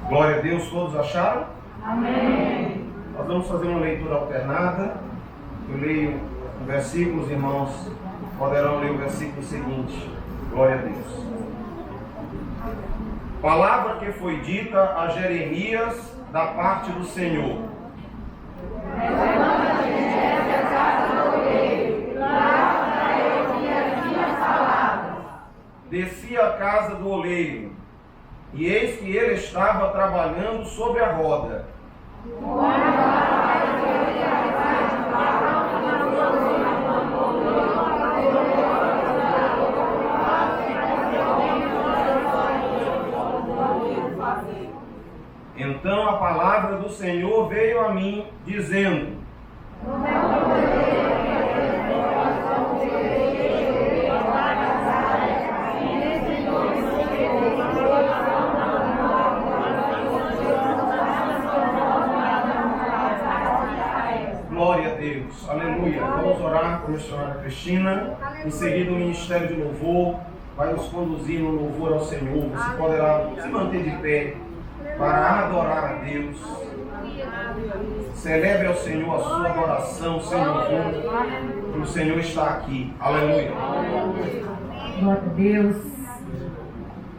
Glória a Deus, todos acharam? Amém. Nós vamos fazer uma leitura alternada. Eu leio o versículo, os irmãos poderão ler o versículo seguinte. Glória a Deus. Palavra que foi dita a Jeremias da parte do Senhor. Desci à casa do oleiro, e eis que ele estava trabalhando sobre a roda. Então a palavra do Senhor veio a mim, dizendo: glória a Deus, aleluia. Vamos orar com a missionária Cristina. Em seguida, o Ministério de Louvor vai nos conduzir no louvor ao Senhor. Você poderá se manter de pé para adorar a Deus. Celebre ao Senhor a sua adoração, seu louvor, que o Senhor está aqui. Aleluia. Glória a Deus.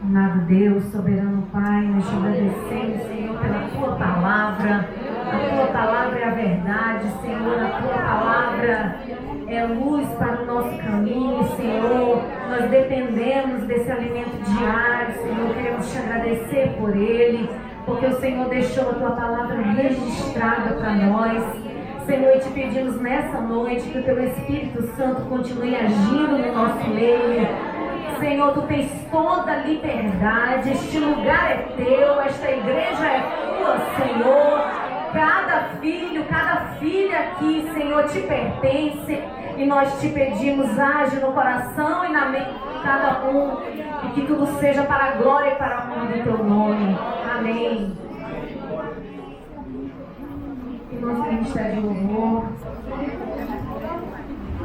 Amado Deus, soberano Pai, nós te agradecemos, Senhor, pela tua palavra. A tua palavra é a verdade, Senhor. A tua palavra é luz para o nosso caminho, Senhor. Nós dependemos desse alimento diário, Senhor. Queremos te agradecer por ele, porque o Senhor deixou a tua palavra registrada para nós. Senhor, e te pedimos nessa noite que o teu Espírito Santo continue agindo no nosso meio. Senhor, tu tens toda a liberdade, este lugar é teu, esta igreja é tua, Senhor. Cada filho, cada filha aqui, Senhor, te pertence. E nós te pedimos, age no coração e na mente de cada um. E que tudo seja para a glória e para a honra do teu nome. Amém. E nosso ministério de louvor.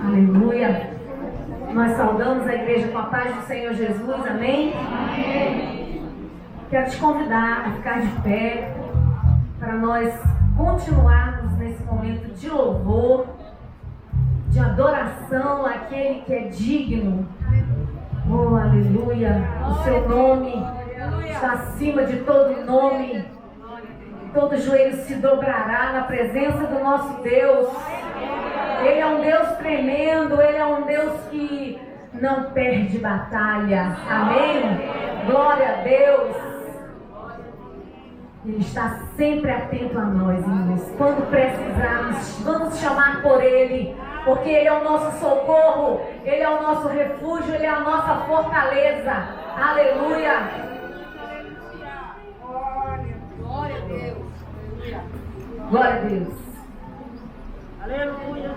Aleluia. Nós saudamos a igreja com a paz do Senhor Jesus. Amém? Amém. Quero te convidar a ficar de pé para nós continuarmos nesse momento de louvor, de adoração àquele que é digno. Oh, aleluia! O seu nome está acima de todo nome. Todo joelho se dobrará na presença do nosso Deus. Ele é um Deus tremendo, Ele é um Deus que não perde batalha. Amém? Glória a Deus. Ele está sempre atento a nós, irmãos. Quando precisarmos, vamos chamar por Ele, porque Ele é o nosso socorro, Ele é o nosso refúgio, Ele é a nossa fortaleza. Aleluia. Glória a Deus. Glória a Deus. Aleluia.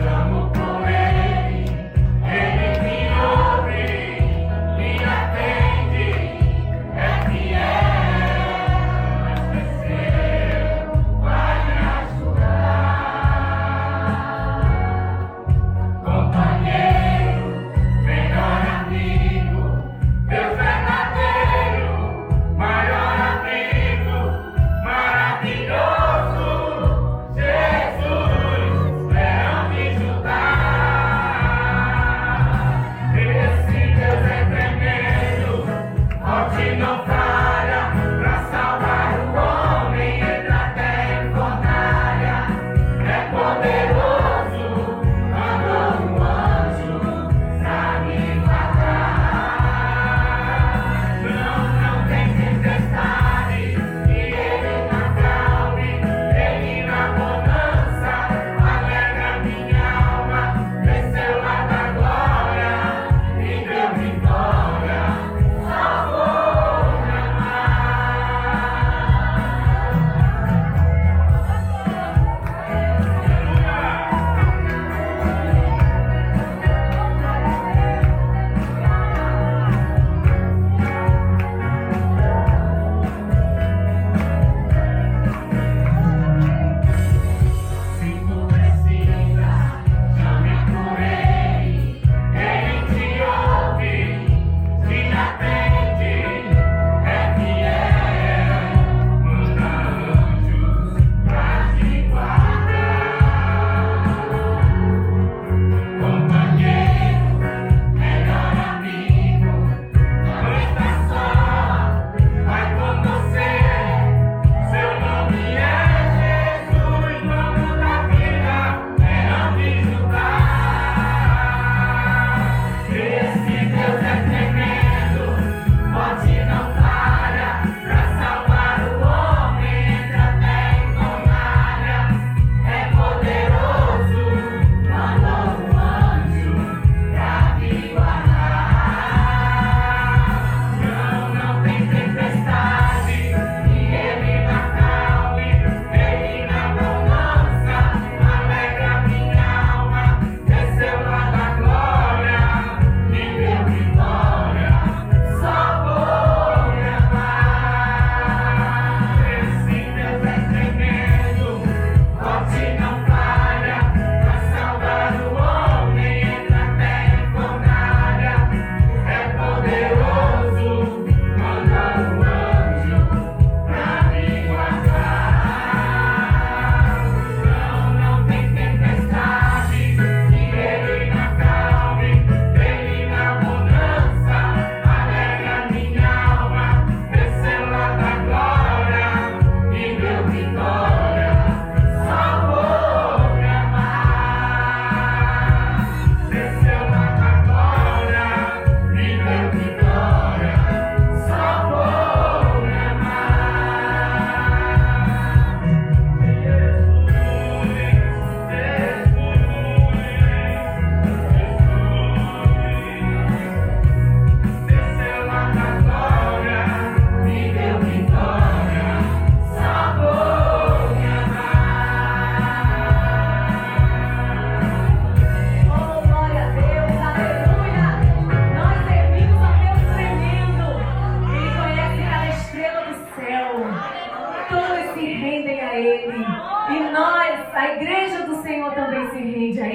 Chamo por ele, ele me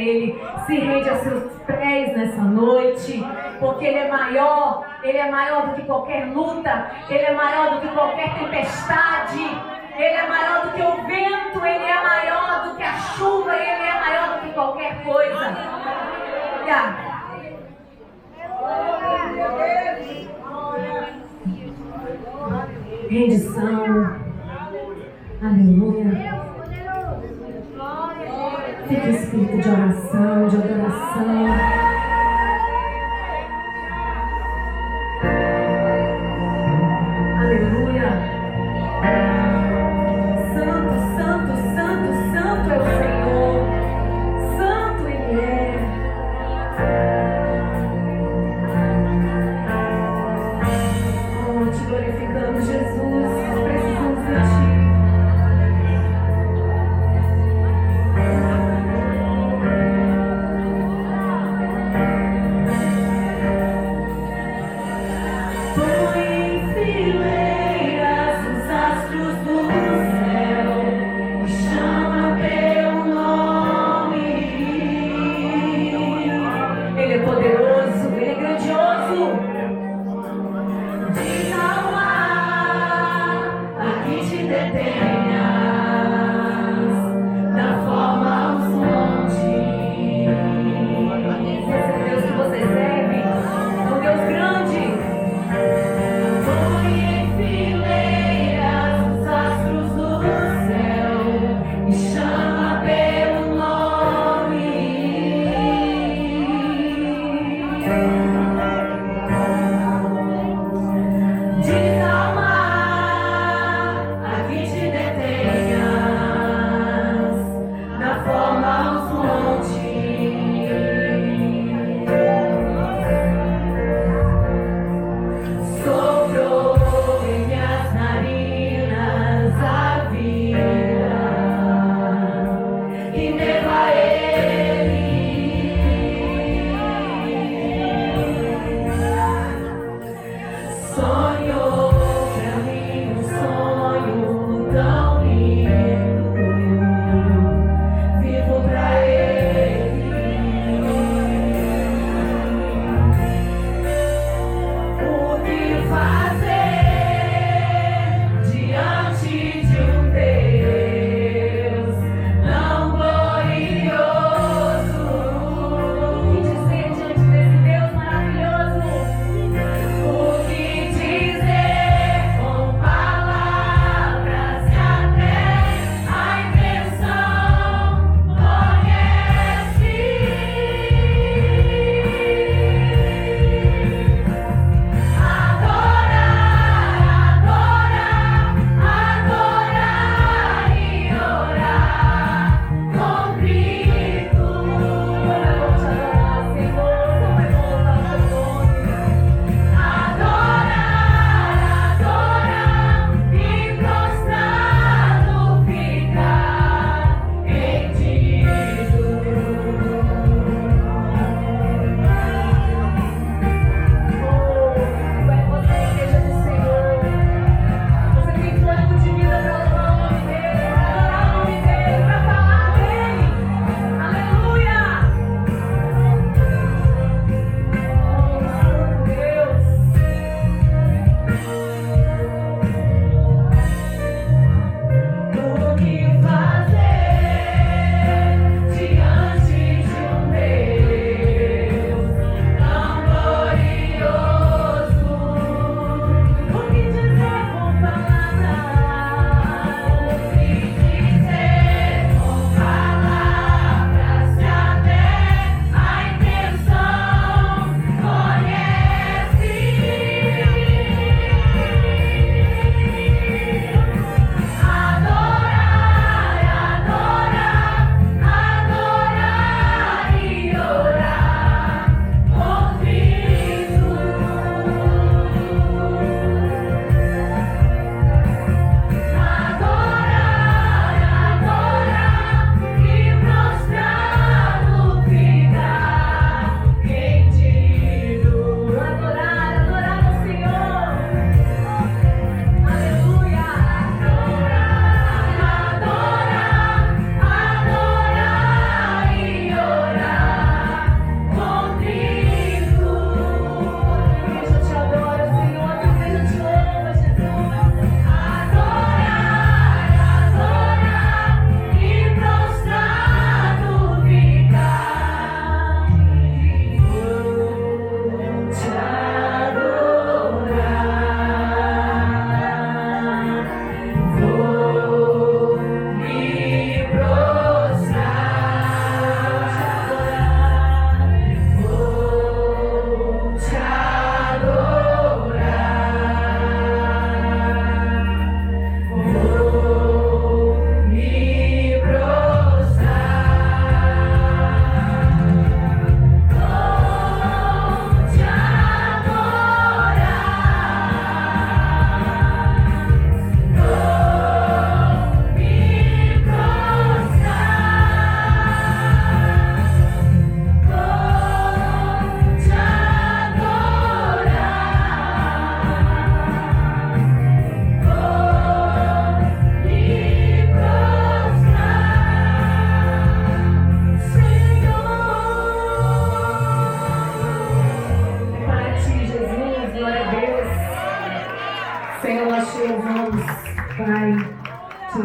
Ele, se rende aos seus pés nessa noite, porque Ele é maior do que qualquer luta, Ele é maior do que qualquer tempestade, Ele é maior do que o vento, Ele é maior do que a chuva, Ele é maior do que qualquer coisa. Rendição. Aleluia. Fica espírito de oração, de adoração. Aleluia. Santo, santo, santo, santo é o Senhor. Santo Ele é. Oh, te glorificamos, Jesus. Precisamos de Ti.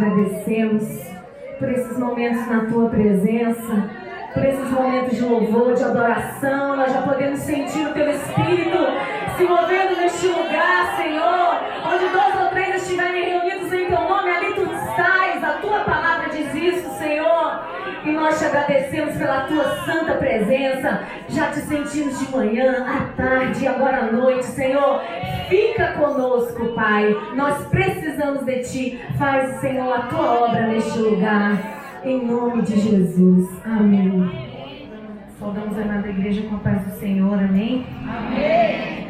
agradecemos por esses momentos na Tua presença, por esses momentos de louvor, de adoração. Nós já podemos sentir o Teu Espírito se movendo neste lugar, Senhor. Onde 2 ou 3 estiverem reunidos em Teu nome, ali Tu estás. A Tua palavra diz isso, Senhor. E nós te agradecemos pela Tua santa presença. Já te sentimos de manhã, à tarde e agora à noite, Senhor. Fica conosco, Pai. Nós precisamos de Ti. Faz, Senhor, a Tua obra neste lugar. Em nome de Jesus. Amém. Saudamos a amada igreja com a paz do Senhor. Amém? Amém.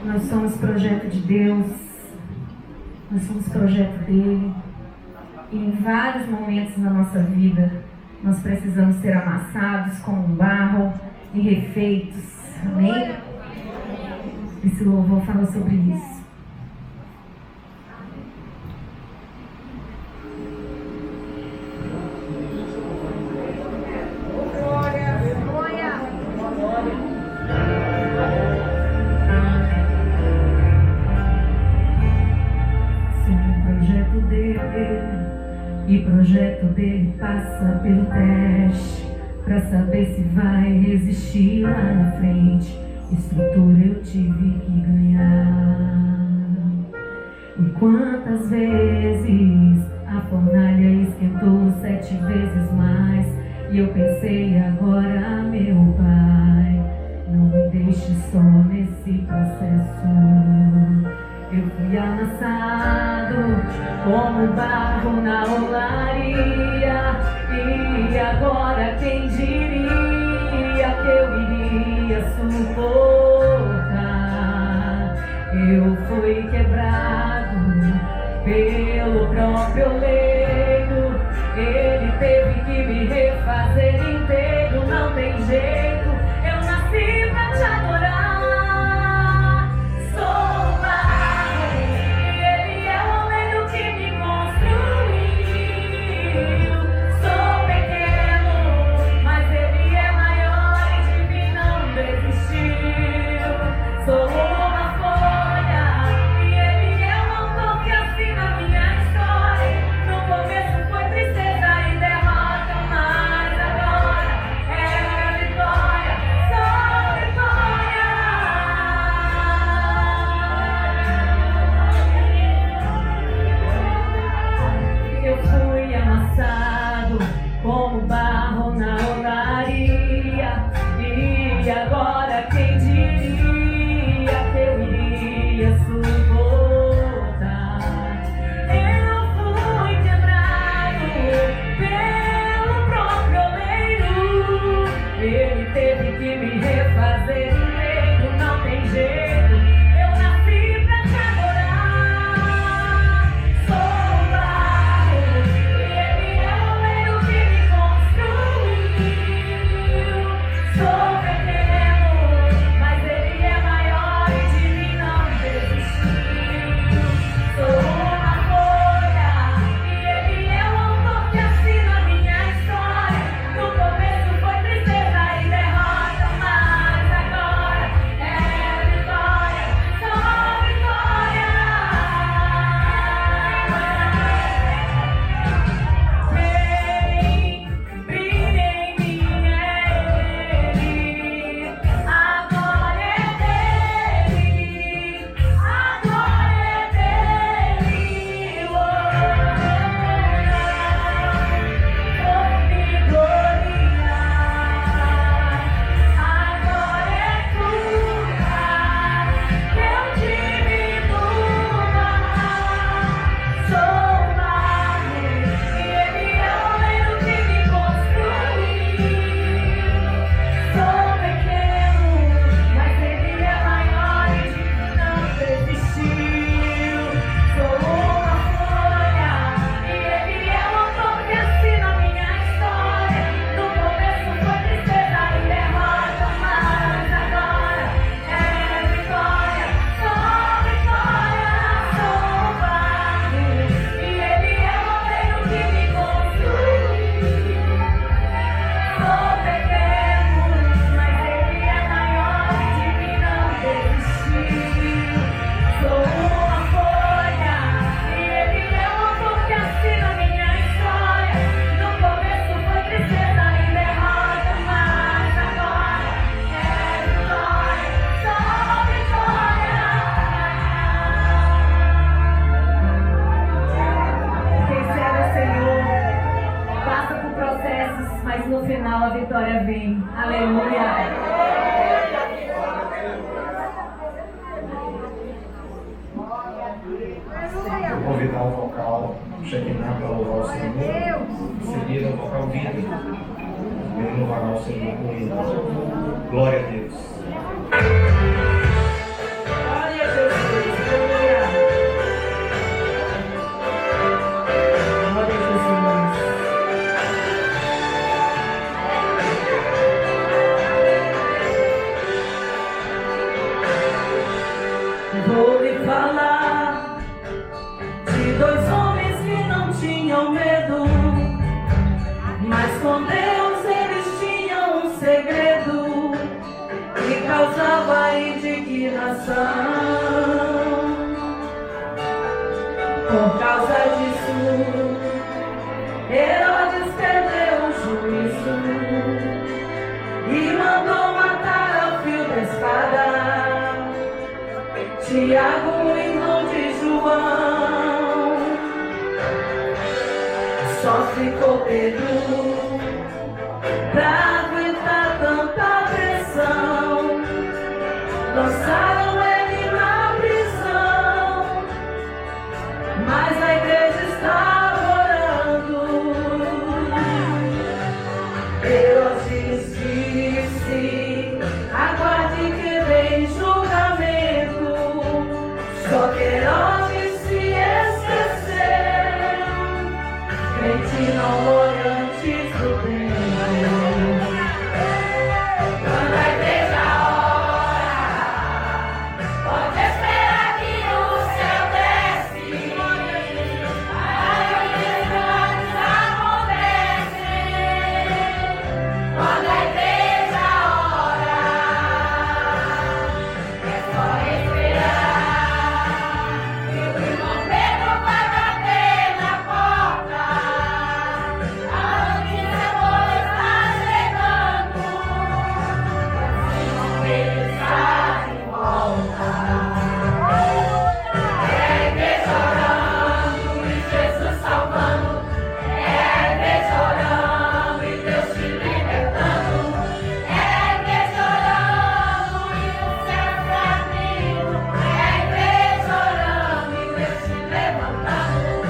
Nós somos projeto de Deus. Nós somos projeto dele. E em vários momentos na nossa vida, nós precisamos ser amassados como um barro e refeitos. Amém? Esse louvor fala sobre isso. E projeto dele passa pelo teste pra saber se vai resistir lá na frente. Estrutura eu tive que ganhar. E quantas vezes a fornalha esquentou 7 vezes mais. E eu pensei agora, meu Pai, não me deixe só nesse processo. Eu fui amassado como barro na olaria. E agora quem diria que eu iria suportar? Eu fui quebrado pelo próprio leigo. Ele teve que me refazer inteiro. Não tem jeito, eu nasci pra te adorar. Vitória. vitória vem. Aleluia. Vou convidar o vocal Shekinah para louvar o Senhor. Em seguida, o vocal Vida. Ele louvará o Senhor com ele. Glória a Deus. Glória a Jesus. Glória a Jesus. Vou lhe falar de dois homens que não tinham medo, mas com Deus eles tinham um segredo que causava indignação. Por causa disso, Herodes perdeu o juízo e mandou matar ao fio da espada Tiago, irmão de João. Só ficou Pedro pra aguentar tanta pressão. Lançaram ele na prisão, mas a igreja estava orando. Herodes disse: aguarde que vem julgamento. Só que Herodes se esqueceu. Crente não morre antes do tempo. Quando a igreja ora, pode esperar que o céu desce. As milagres acontecem. Quando a igreja ora, é só esperar que o irmão Pedro vai bater na porta. A notícia boa está chegando. Ele está de volta. É a igreja orando e Jesus salvando. É a igreja orando e Deus te libertando. É a igreja orando e o céu está abrindo. É a igreja orando e Deus te levantando.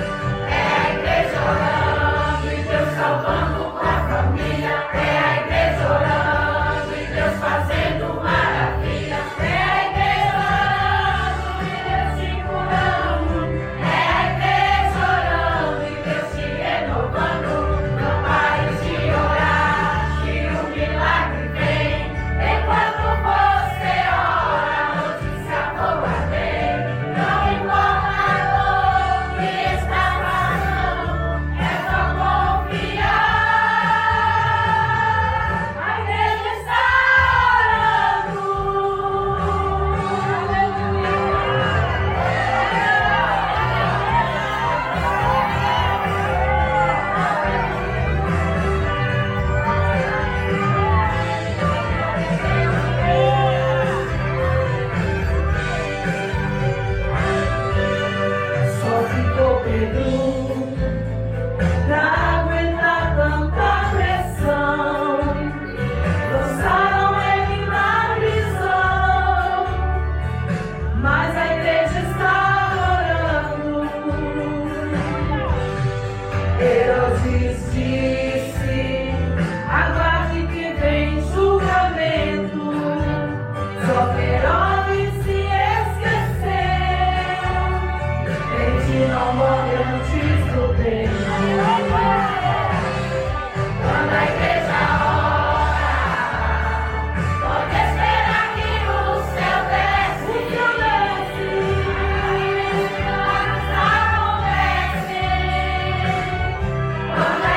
É a igreja orando e Deus salvando a família. É a igreja orando e Deus fazendo maravilha. É a igreja orando e Deus te curando. É a igreja orando e Deus te renovando. Não pare de orar que o milagre vem. Enquanto você ora, a notícia boa vem. Não importa a dor que está passando, é só confiar. A igreja está Só ficou Pedro pra aguentar tanta pressão. Lançaram ele na prisão, mas a igreja está orando. Herodes disse: aguarde que vem julgamento. Só que Herodes se esqueceu. Crente não morre antes do tempo. Quando a igreja ora, pode esperar que o céu desce. As milagres acontecem. Quando a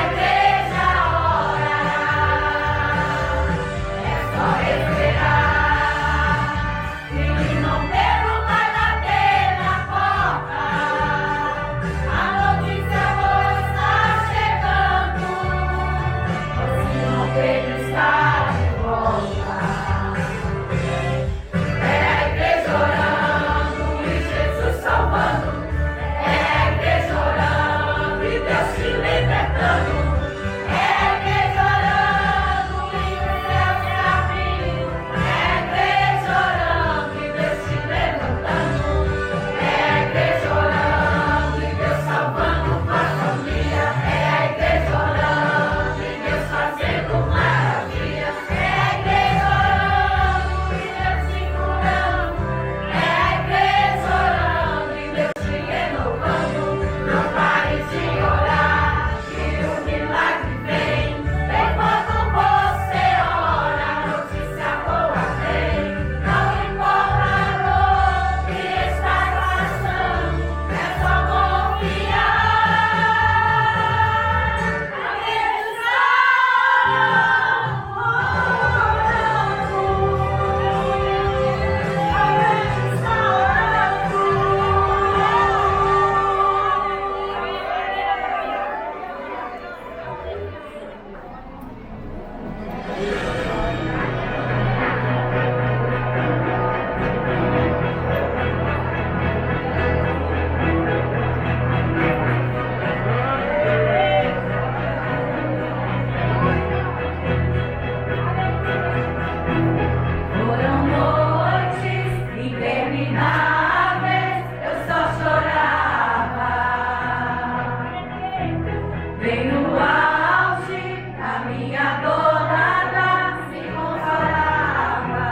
Bem no auge da minha dor, nada se consolava,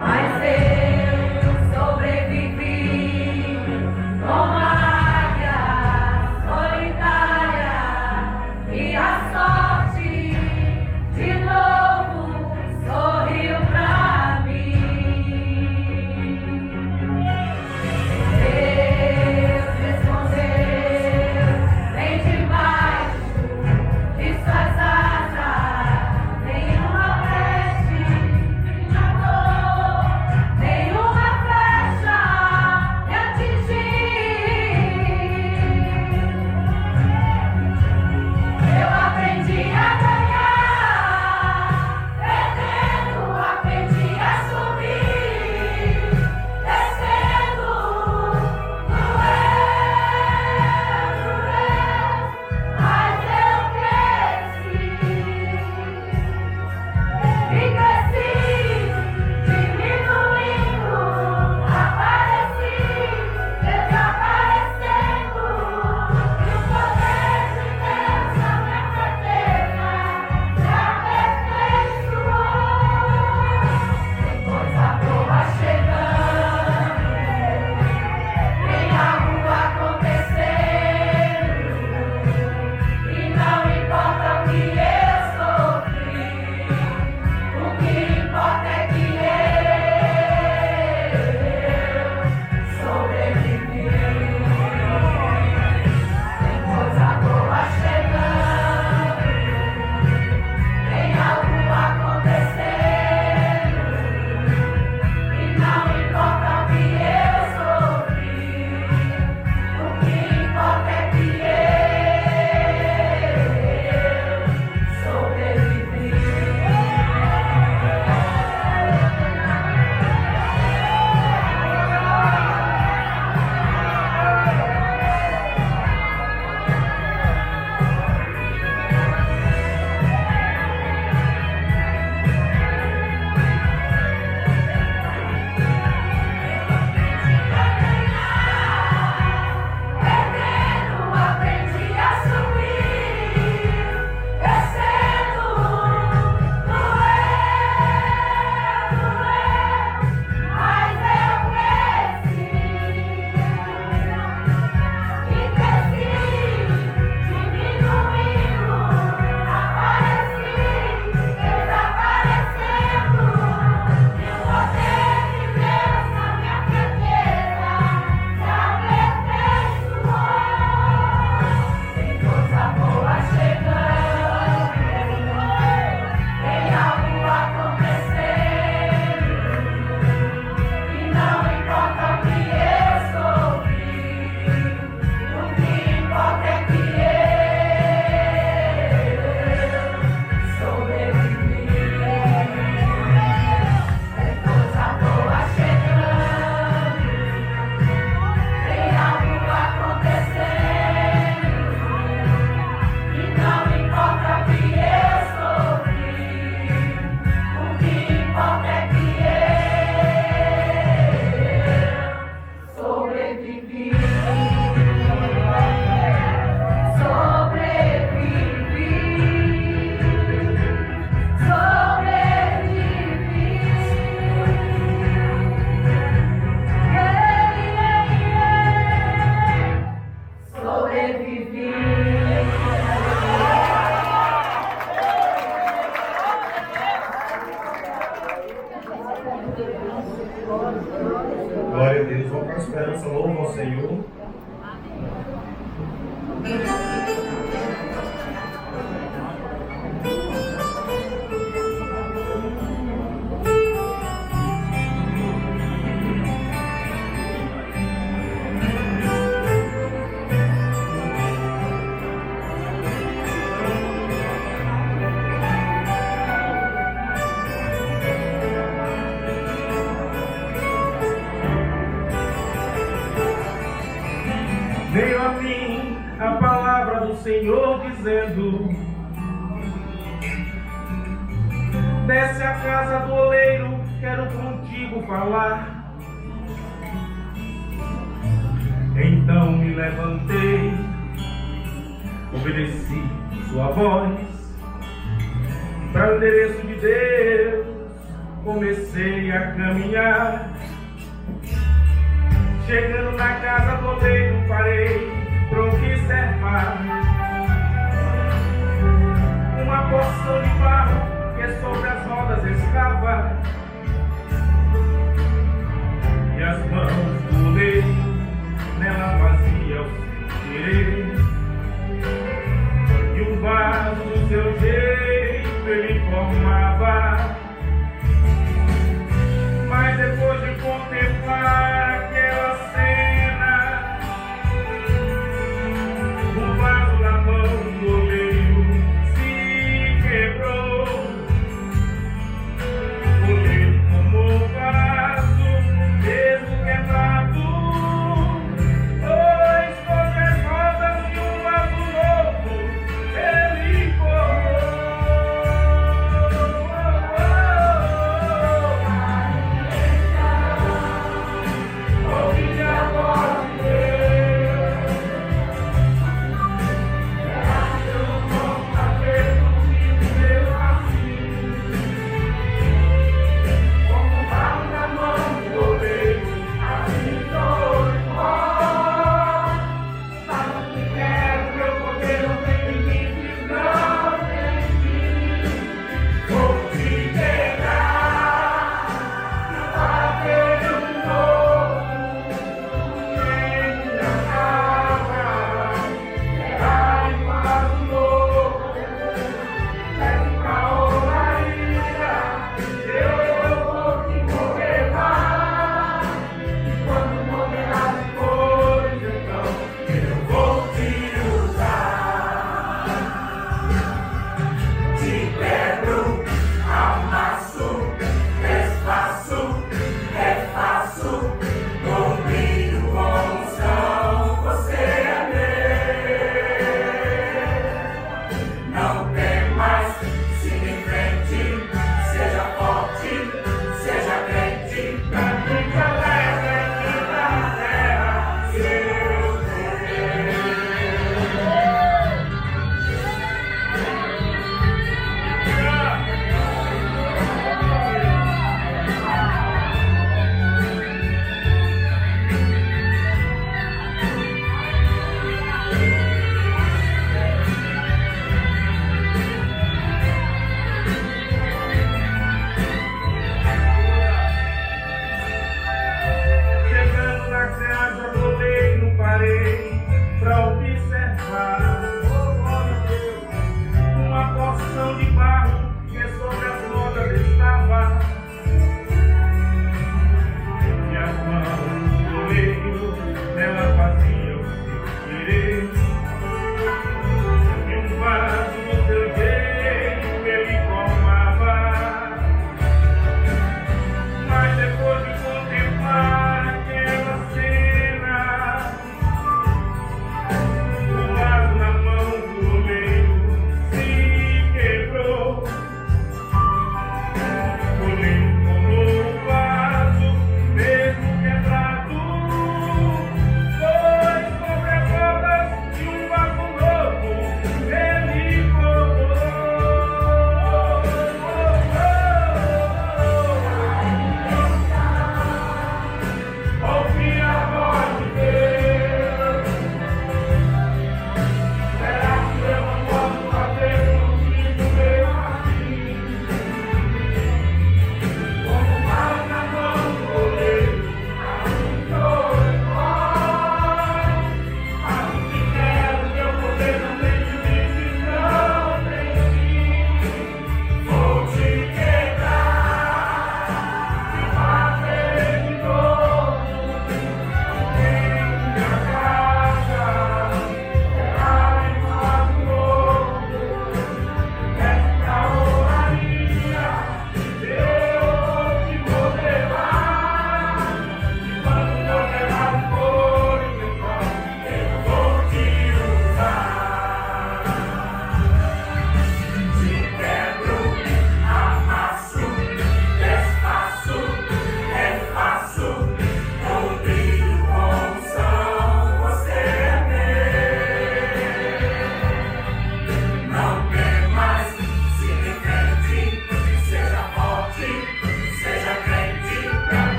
mas eu sobrevivi como águia solitária, e a sorte de novo sorriu pra mim. Deus respondeu bem debaixo de suas asas, nenhuma peste me matou, nenhuma flecha me atingiu. Eu aprendi a ganhar, perdendo, aprendi a subir, descendo, mas eu cresci, e cresci, diminuindo, apareci, desaparecendo, e o poder de Deus na minha certeza se aperfeiçoou. Tem coisa boa chegando, tem algo acontecendo, e não importa o que eu sofri, o que importa é que eu sobrevivi. Tem coisa boa chegando, tem algo acontecendo, e não importa o que eu sofri, o que importa é que eu sobrevivi. Perdendo, aprendi a subir, descendo, mas eu cresci, e cresci, diminuindo, apareci, desaparecendo, e o poder de Deus na minha fraqueza se aperfeiçoou. Tem coisa boa chegando, tem algo acontecendo, e não importa o que eu sofri, o que importa é que eu sobrevivi. Tem coisa boa chegando, tem algo acontecendo, e não importa o que eu sofri, o que importa é que eu sobrevivi. Sobrevivi. Glória a Deus. Vamos para a esperança, louva ao Senhor. Veio a mim a palavra do Senhor dizendo: desce à casa do oleiro, quero contigo falar. Então me levantei obedeci sua voz. Para o endereço de Deus comecei a caminhar. Chegando na casa do oleiro, parei para observar uma porção de barro que sobre as rodas estava, e as mãos do oleiro nela fazia o seu querer, e o vaso do seu jeito ele formava. Mas depois de contemplar aquela cena,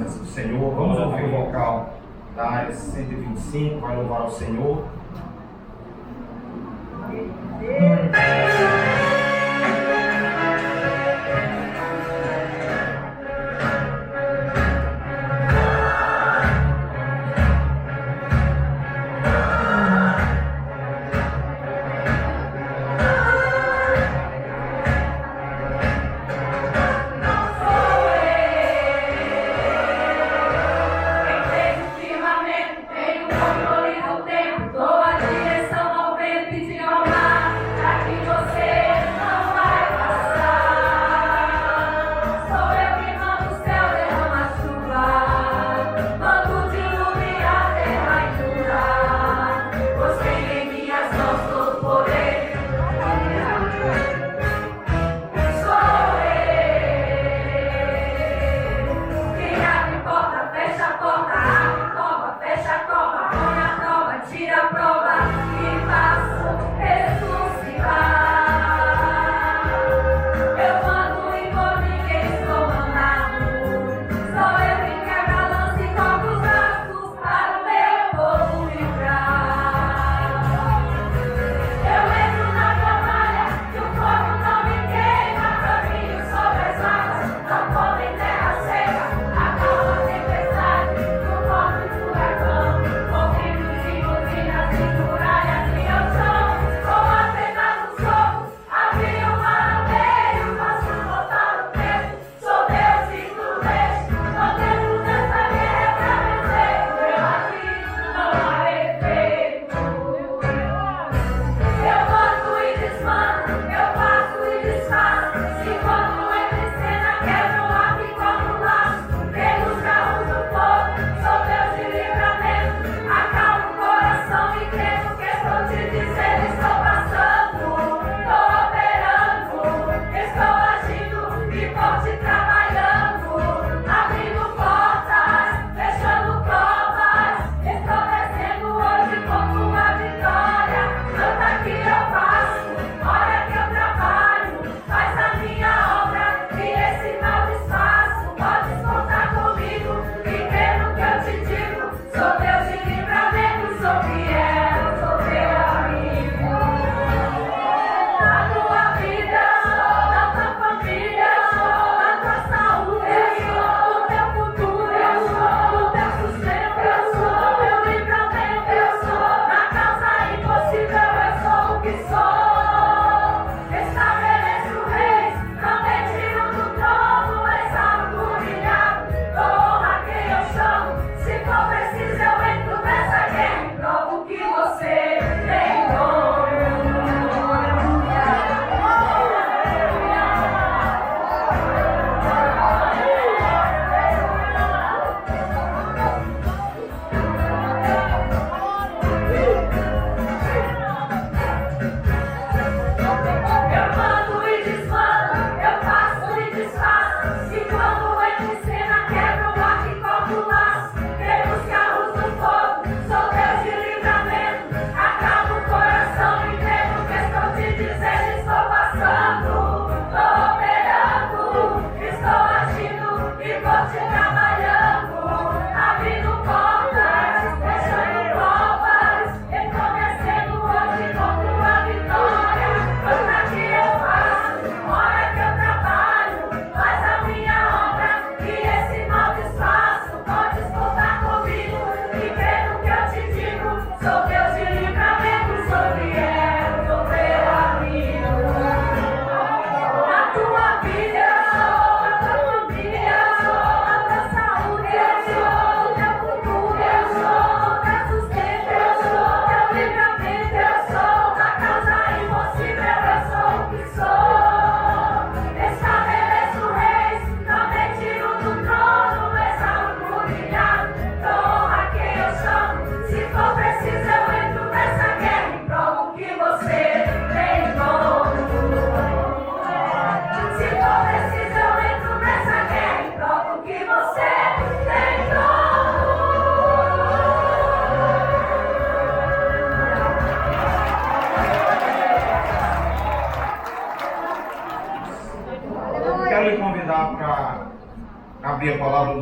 Do Senhor, vamos ouvir o vocal da área 125, vai louvar ao Senhor. Tenho controle do tempo, dou a direção ao vento e diga ao mar, pra que você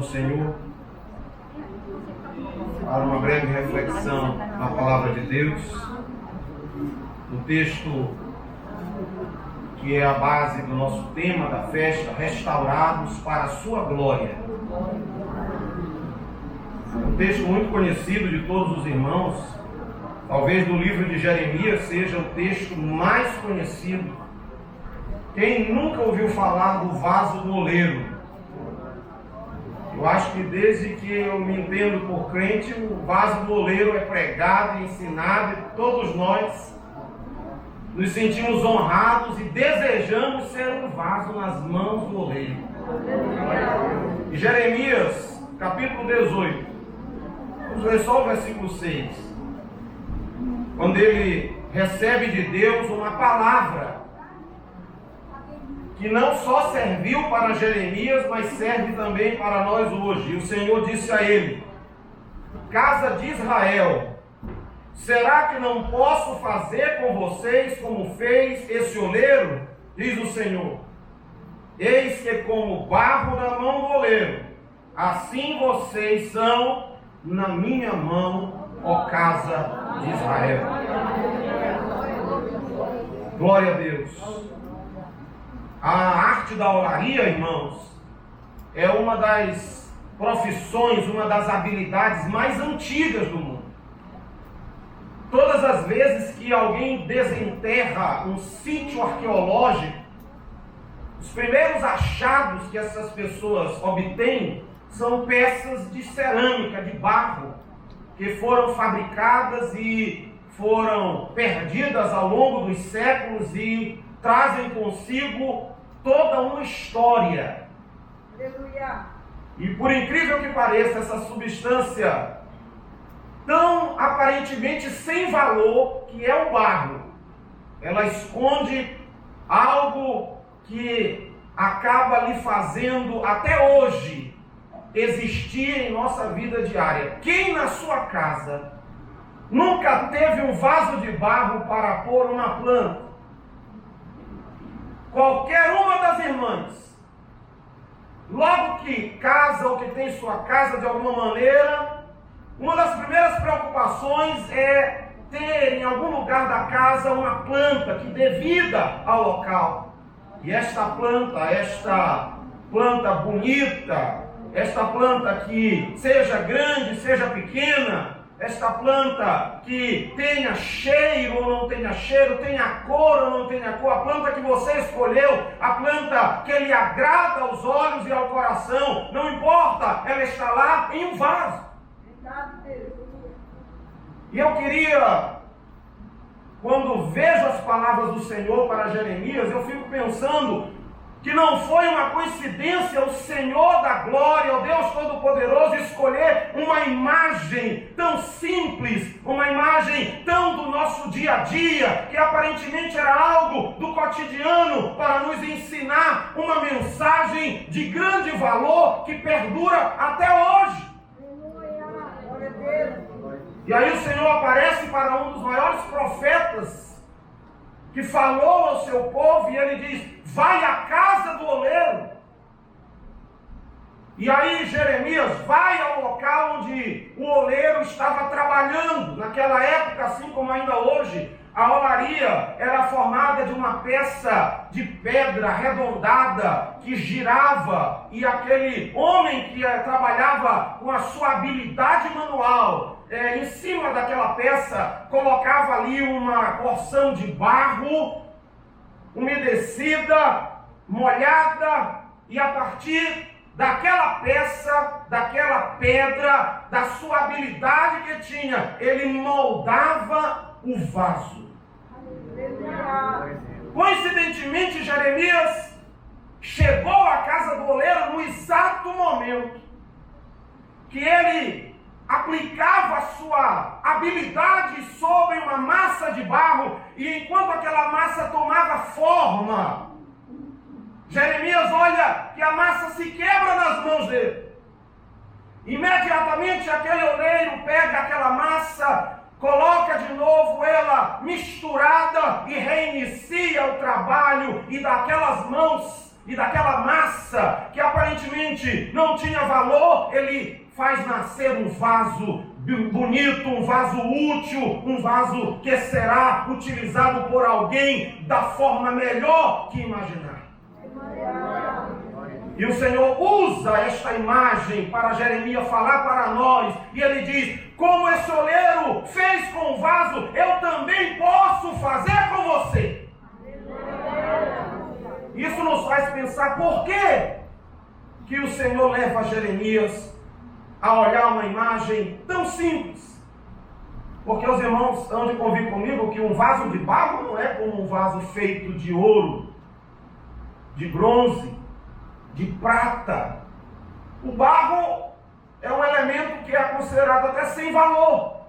ao Senhor para uma breve reflexão na palavra de Deus, no texto que é a base do nosso tema da festa, restaurados para a sua glória. Um texto muito conhecido de todos os irmãos, talvez do livro de Jeremias seja o texto mais conhecido. Quem nunca ouviu falar do vaso do oleiro? Eu acho que desde que eu me entendo por crente, o vaso do oleiro é pregado e ensinado, e todos nós nos sentimos honrados e desejamos ser um vaso nas mãos do oleiro. E Jeremias, capítulo 18, vamos ler só o versículo 6, quando ele recebe de Deus uma palavra que não só serviu para Jeremias, mas serve também para nós hoje. E o Senhor disse a ele: casa de Israel, será que não posso fazer com vocês como fez esse oleiro? Diz o Senhor: eis que como barro na mão do oleiro, assim vocês são na minha mão, ó casa de Israel. Glória a Deus. A arte da olaria, irmãos, é uma das profissões, uma das habilidades mais antigas do mundo. Todas as vezes que alguém desenterra um sítio arqueológico, os primeiros achados que essas pessoas obtêm são peças de cerâmica, de barro, que foram fabricadas e foram perdidas ao longo dos séculos e trazem consigo toda uma história. Aleluia. E por incrível que pareça, essa substância tão aparentemente sem valor que é o barro, ela esconde algo que acaba lhe fazendo até hoje existir em nossa vida diária. Quem na sua casa nunca teve um vaso de barro para pôr uma planta? Qualquer uma das irmãs, logo que casa ou que tem sua casa de alguma maneira, uma das primeiras preocupações é ter em algum lugar da casa uma planta que dê vida ao local. E esta planta bonita, esta planta que seja grande, seja pequena, esta planta que tenha cheiro ou não tenha cheiro, tenha cor ou não tenha cor, a planta que você escolheu, a planta que lhe agrada aos olhos e ao coração, não importa, ela está lá em um vaso. E eu queria, quando vejo as palavras do Senhor para Jeremias, eu fico pensando que não foi uma coincidência o Senhor da glória, o Deus Todo-Poderoso, escolher uma imagem tão simples, uma imagem tão do nosso dia a dia, que aparentemente era algo do cotidiano, para nos ensinar uma mensagem de grande valor que perdura até hoje. E aí o Senhor aparece para um dos maiores profetas que falou ao seu povo, e ele diz: vai à casa do oleiro. E aí Jeremias vai ao local onde o oleiro estava trabalhando. Naquela época, assim como ainda hoje, a olaria era formada de uma peça de pedra arredondada que girava, e aquele homem que trabalhava com a sua habilidade manual, em cima daquela peça, colocava ali uma porção de barro umedecida, molhada, e a partir daquela peça, daquela pedra, da sua habilidade que tinha, ele moldava o vaso. Coincidentemente, Jeremias chegou à casa do oleiro no exato momento que ele aplicava a sua habilidade sobre uma massa de barro, e enquanto aquela massa tomava forma, Jeremias olha que a massa se quebra nas mãos dele. Imediatamente aquele oleiro pega aquela massa, coloca de novo ela misturada e reinicia o trabalho, e daquelas mãos e daquela massa que aparentemente não tinha valor, ele faz nascer um vaso bonito, um vaso útil, um vaso que será utilizado por alguém da forma melhor que imaginar. E o Senhor usa esta imagem para Jeremias falar para nós. E ele diz: como esse oleiro fez com o vaso, eu também posso fazer com você. Isso nos faz pensar por que o Senhor leva Jeremias a olhar uma imagem tão simples. Porque os irmãos hão de convir comigo que um vaso de barro não é como um vaso feito de ouro, de bronze, de prata. O barro é um elemento que é considerado até sem valor.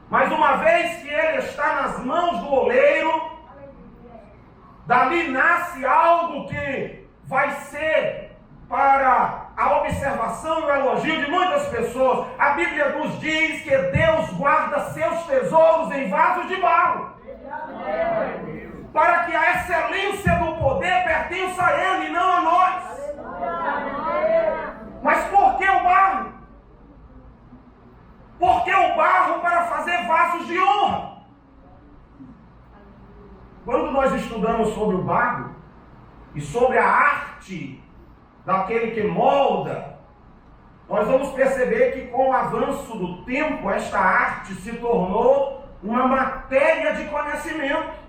Mas uma vez que ele está nas mãos do oleiro, dali nasce algo que vai ser para a observação e o elogio de muitas pessoas. A Bíblia nos diz que Deus guarda seus tesouros em vasos de barro, para que a excelência do poder pertença a Ele e não a nós. Mas por que o barro? Por que o barro para fazer vasos de honra? Quando nós estudamos sobre o barro e sobre a arte daquele que molda, nós vamos perceber que com o avanço do tempo, esta arte se tornou uma matéria de conhecimento.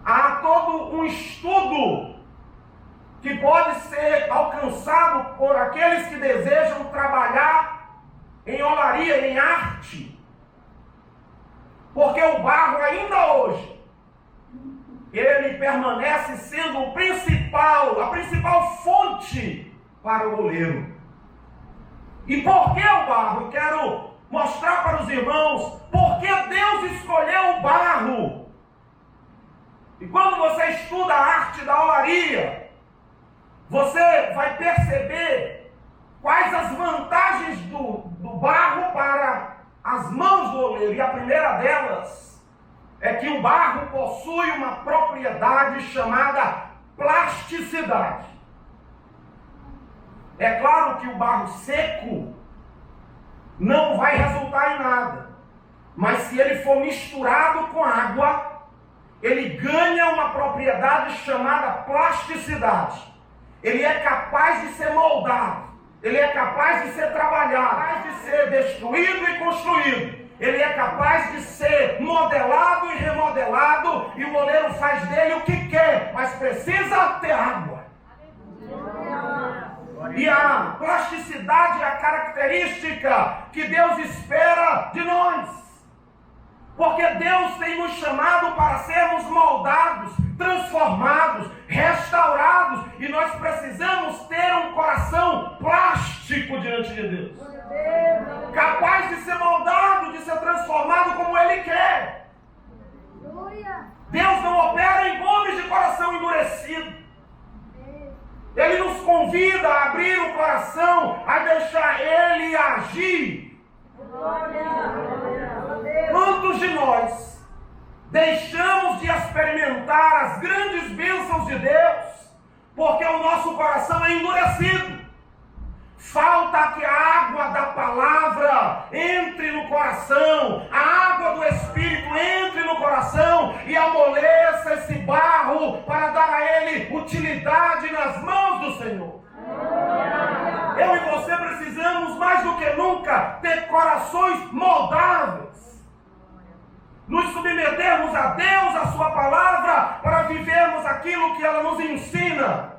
Há todo um estudo que pode ser alcançado por aqueles que desejam trabalhar em olaria, em arte. Porque o barro ainda hoje, ele permanece sendo a principal fonte para o oleiro. E por que o barro? Eu quero mostrar para os irmãos por que Deus escolheu o barro. E quando você estuda a arte da olaria, você vai perceber quais as vantagens do barro para as mãos do oleiro. E a primeira delas é que o barro possui uma propriedade chamada plasticidade. É claro que o barro seco não vai resultar em nada, mas se ele for misturado com água, ele ganha uma propriedade chamada plasticidade. Ele é capaz de ser moldado, ele é capaz de ser trabalhado, capaz de ser destruído e construído. Ele é capaz de ser modelado e remodelado, e o oleiro faz dele o que quer, mas precisa ter água. E a plasticidade é a característica que Deus espera de nós. Porque Deus tem nos chamado para sermos moldados, transformados, restaurados, e nós precisamos ter um coração plástico diante de Deus. Capaz de ser moldado, de ser transformado como Ele quer. Deus não opera em homens de coração endurecido. Ele nos convida a abrir o coração, a deixar Ele agir. Quantos de nós deixamos de experimentar as grandes bênçãos de Deus porque o nosso coração é endurecido? Falta que a água da palavra entre no coração, a água do Espírito entre no coração e amoleça esse barro para dar a ele utilidade nas mãos do Senhor. Eu e você precisamos mais do que nunca ter corações moldáveis, nos submetermos a Deus, a sua palavra, para vivermos aquilo que ela nos ensina.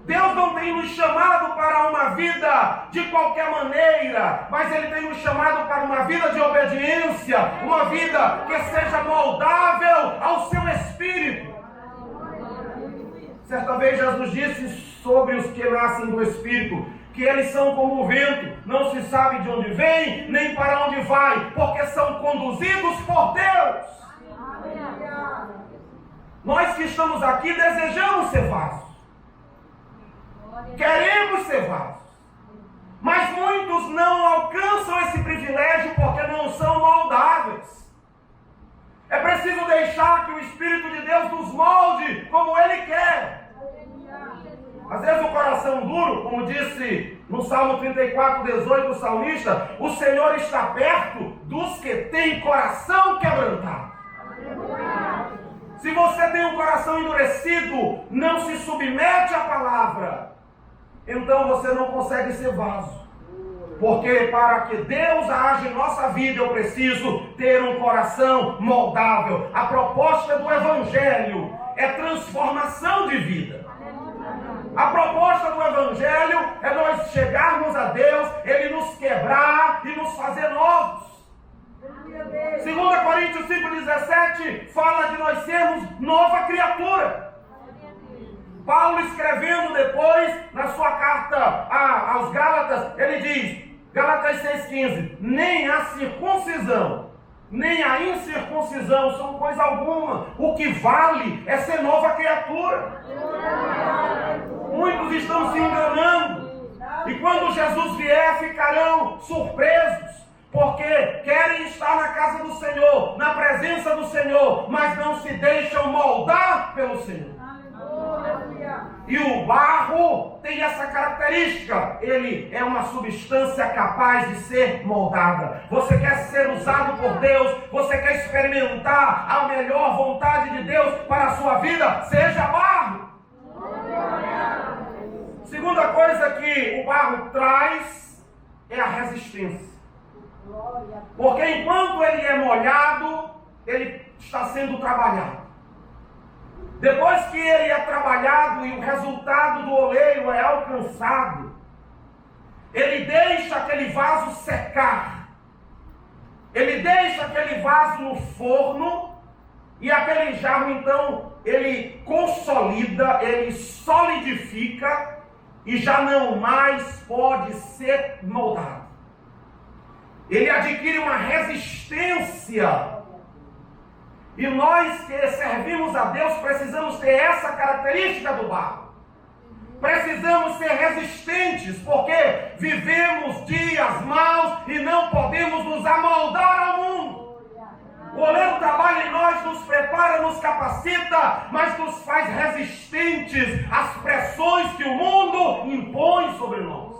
Deus não tem nos chamado para uma vida de qualquer maneira, mas Ele tem nos chamado para uma vida de obediência, uma vida que seja moldável ao seu Espírito. Certa vez Jesus disse sobre os que nascem do Espírito, que eles são como o vento, não se sabe de onde vem, nem para onde vai, porque são conduzidos por Deus. Nós que estamos aqui desejamos ser vasos. Queremos ser vasos, mas muitos não alcançam esse privilégio porque não são moldáveis. É preciso deixar que o Espírito de Deus nos molde como Ele quer. Às vezes o coração duro, como disse no Salmo 34:18 o salmista, o Senhor está perto dos que têm coração quebrantado. Se você tem um coração endurecido, não se submete à palavra, então você não consegue ser vaso. Porque para que Deus age em nossa vida, eu preciso ter um coração moldável. A proposta do Evangelho é transformação de vida. A proposta do Evangelho é nós chegarmos a Deus, Ele nos quebrar e nos fazer novos. 2 Coríntios 5,17 fala de nós sermos nova criatura. Paulo, escrevendo depois na sua carta aos Gálatas, ele diz, Gálatas 6,15, nem a circuncisão, nem a incircuncisão são coisa alguma. O que vale é ser nova criatura. Muitos estão se enganando. E quando Jesus vier, ficarão surpresos. Porque querem estar na casa do Senhor, na presença do Senhor, mas não se deixam moldar pelo Senhor. E o barro tem essa característica. Ele é uma substância capaz de ser moldada. Você quer ser usado por Deus, você quer experimentar a melhor vontade de Deus para a sua vida, seja barro. Segunda coisa que o barro traz é a resistência. Porque enquanto ele é molhado, ele está sendo trabalhado. Depois que ele é trabalhado e o resultado do oleiro é alcançado, ele deixa aquele vaso secar. Ele deixa aquele vaso no forno e aquele jarro, então, ele consolida, ele solidifica e já não mais pode ser moldado. Ele adquire uma resistência. E nós que servimos a Deus precisamos ter essa característica do barro. Precisamos ser resistentes, porque vivemos dias maus e não podemos nos amoldar ao mundo. O oleiro trabalha em nós, nos prepara, nos capacita, mas nos faz resistentes às pressões que o mundo impõe sobre nós.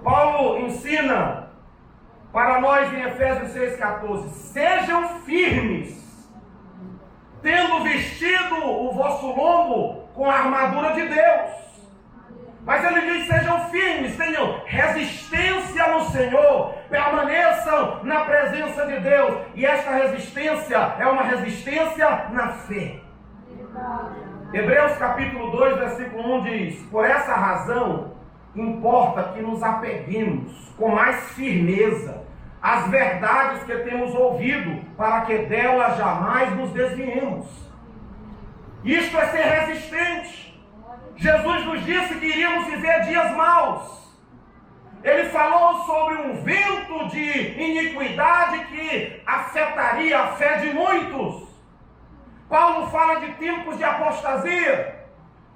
Paulo ensina para nós em Efésios 6,14, sejam firmes, tendo vestido o vosso lombo com a armadura de Deus. Mas ele diz, sejam firmes, tenham resistência no Senhor, permaneçam na presença de Deus. E esta resistência é uma resistência na fé. Hebreus capítulo 2, versículo 1 diz, por essa razão, importa que nos apeguemos com mais firmeza às verdades que temos ouvido, para que delas jamais nos desviemos. Isto é ser resistente. Jesus nos disse que iríamos viver dias maus. Ele falou sobre um vento de iniquidade que afetaria a fé de muitos. Paulo fala de tempos de apostasia,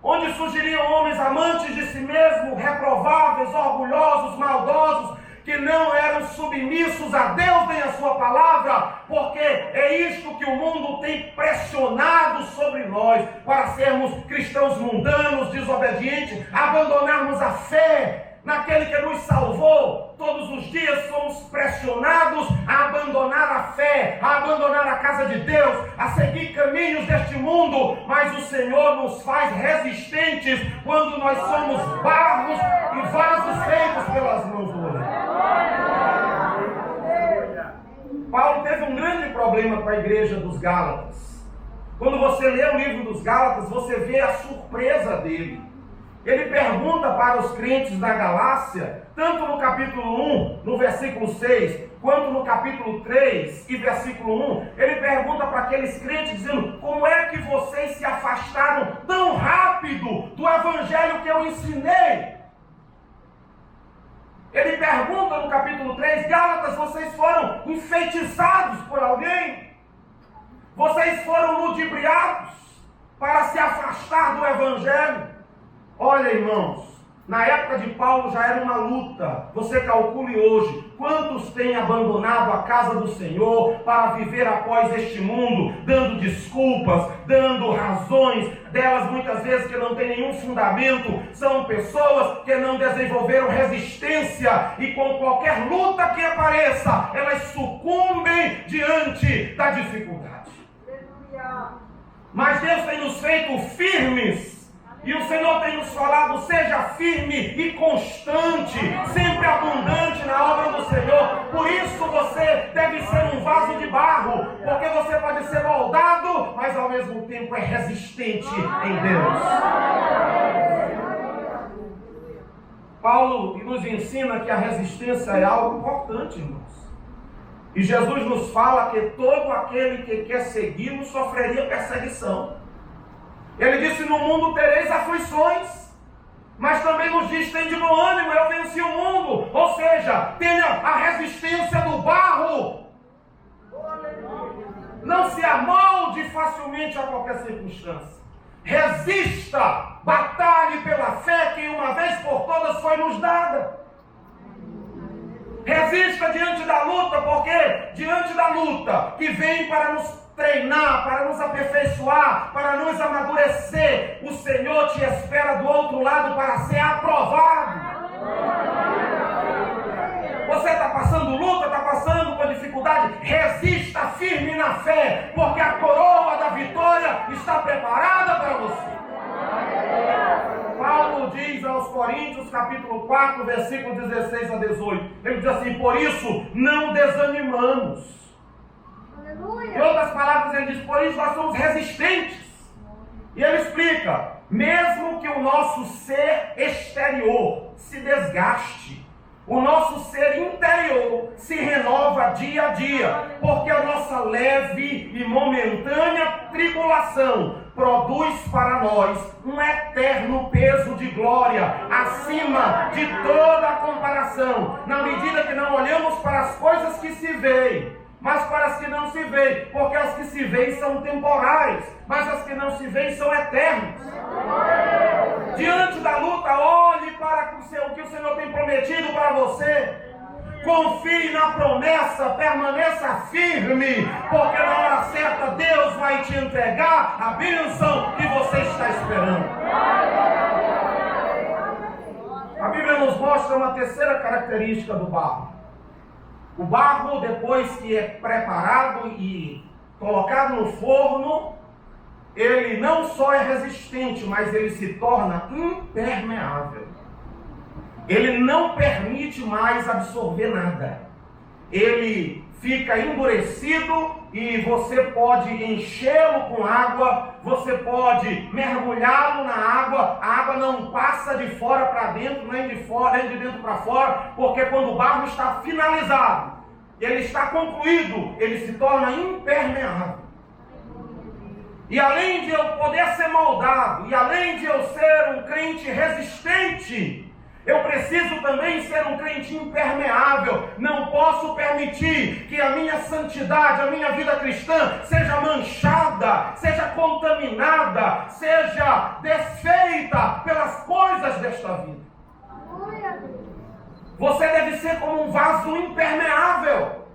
onde surgiriam homens amantes de si mesmos, reprováveis, orgulhosos, maldosos, que não eram submissos a Deus nem a sua palavra, porque é isto que o mundo tem pressionado sobre nós, para sermos cristãos mundanos, desobedientes, abandonarmos a fé naquele que nos salvou. Todos os dias somos pressionados a abandonar a fé, a abandonar a casa de Deus, a seguir caminhos deste mundo, mas o Senhor nos faz resistentes quando nós somos barros e vasos feitos pelas mãos do Senhor. Paulo teve um grande problema com a igreja dos Gálatas. Quando você lê o livro dos Gálatas, você vê a surpresa dele. Ele pergunta para os crentes da Galácia, tanto no capítulo 1, no versículo 6, quanto no capítulo 3 e versículo 1, ele pergunta para aqueles crentes, dizendo, como é que vocês se afastaram tão rápido do evangelho que eu ensinei? Ele pergunta no capítulo 3, Gálatas, vocês foram enfeitiçados por alguém? Vocês foram ludibriados para se afastar do evangelho? Olha, irmãos, Na época de Paulo já era uma luta. Você calcule hoje, quantos têm abandonado a casa do Senhor para viver após este mundo, dando desculpas, dando razões, delas muitas vezes que não tem nenhum fundamento. São pessoas que não desenvolveram resistência e com qualquer luta que apareça, elas sucumbem diante da dificuldade. Mas Deus tem nos feito firmes. E o Senhor tem nos falado, seja firme e constante, sempre abundante na obra do Senhor. Por isso você deve ser um vaso de barro, porque você pode ser moldado, mas ao mesmo tempo é resistente em Deus. Paulo nos ensina que a resistência é algo importante, irmãos. E Jesus nos fala que todo aquele que quer segui-lo sofreria perseguição. Ele disse, no mundo tereis aflições, mas também nos diz, tende bom ânimo, eu venci o mundo. Ou seja, tenha a resistência do barro. Não se amolde facilmente a qualquer circunstância. Resista, batalhe pela fé que uma vez por todas foi nos dada. Resista diante da luta, porque diante da luta que vem para nos treinar, para nos aperfeiçoar, para nos amadurecer, o Senhor te espera do outro lado para ser aprovado. Você está passando luta, está passando por dificuldade, resista firme na fé, porque a coroa da vitória está preparada para você. Paulo diz aos Coríntios, capítulo 4, versículo 16 a 18, ele diz assim, por isso não desanimamos. Em outras palavras, ele diz, por isso nós somos resistentes. E ele explica, mesmo que o nosso ser exterior se desgaste, o nosso ser interior se renova dia a dia, porque a nossa leve e momentânea tribulação produz para nós um eterno peso de glória, acima de toda a comparação, na medida que não olhamos para as coisas que se veem, mas para as que não se veem, porque as que se veem são temporais, mas as que não se veem são eternas. Diante da luta, olhe para o que o Senhor tem prometido para você. Confie na promessa, permaneça firme, porque na hora certa Deus vai te entregar a bênção que você está esperando. A Bíblia nos mostra uma terceira característica do barro. O barro, depois que é preparado e colocado no forno, ele não só é resistente, mas ele se torna impermeável. Ele não permite mais absorver nada. Ele fica endurecido e você pode enchê-lo com água, você pode mergulhá-lo na água, a água não passa de fora para dentro, nem de dentro para fora, porque quando o barro está finalizado, ele está concluído, ele se torna impermeável. E além de eu poder ser moldado, e além de eu ser um crente resistente, eu preciso também ser um crente impermeável. Não posso permitir que a minha santidade, a minha vida cristã seja manchada, seja contaminada, seja desfeita pelas coisas desta vida. Você deve ser como um vaso impermeável.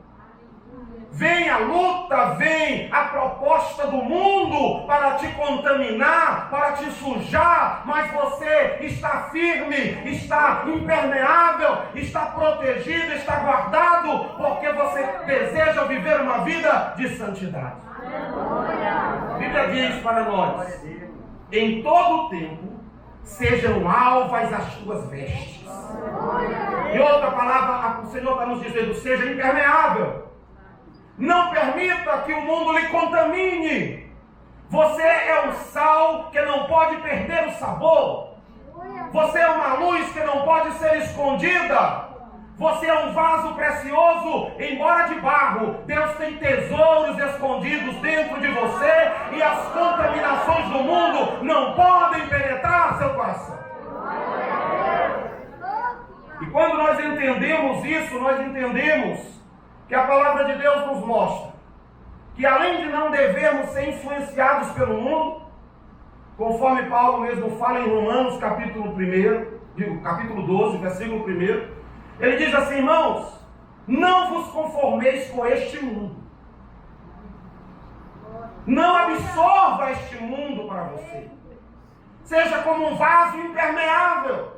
Vem a luta, vem a proposta do mundo para te contaminar, para te sujar, mas você está firme, está impermeável, está protegido, está guardado, porque você deseja viver uma vida de santidade. A Bíblia diz para nós, em todo o tempo, sejam alvas as tuas vestes. Em outra palavra, o Senhor está nos dizendo, seja impermeável. Não permita que o mundo lhe contamine. Você é um sal que não pode perder o sabor. Você é uma luz que não pode ser escondida. Você é um vaso precioso, embora de barro. Deus tem tesouros escondidos dentro de você e as contaminações do mundo não podem penetrar seu coração. E quando nós entendemos isso, nós entendemos que a palavra de Deus nos mostra que além de não devermos ser influenciados pelo mundo, conforme Paulo mesmo fala em Romanos capítulo 1, capítulo 12, versículo 1, ele diz assim: irmãos, não vos conformeis com este mundo. Não absorva este mundo para você. Seja como um vaso impermeável.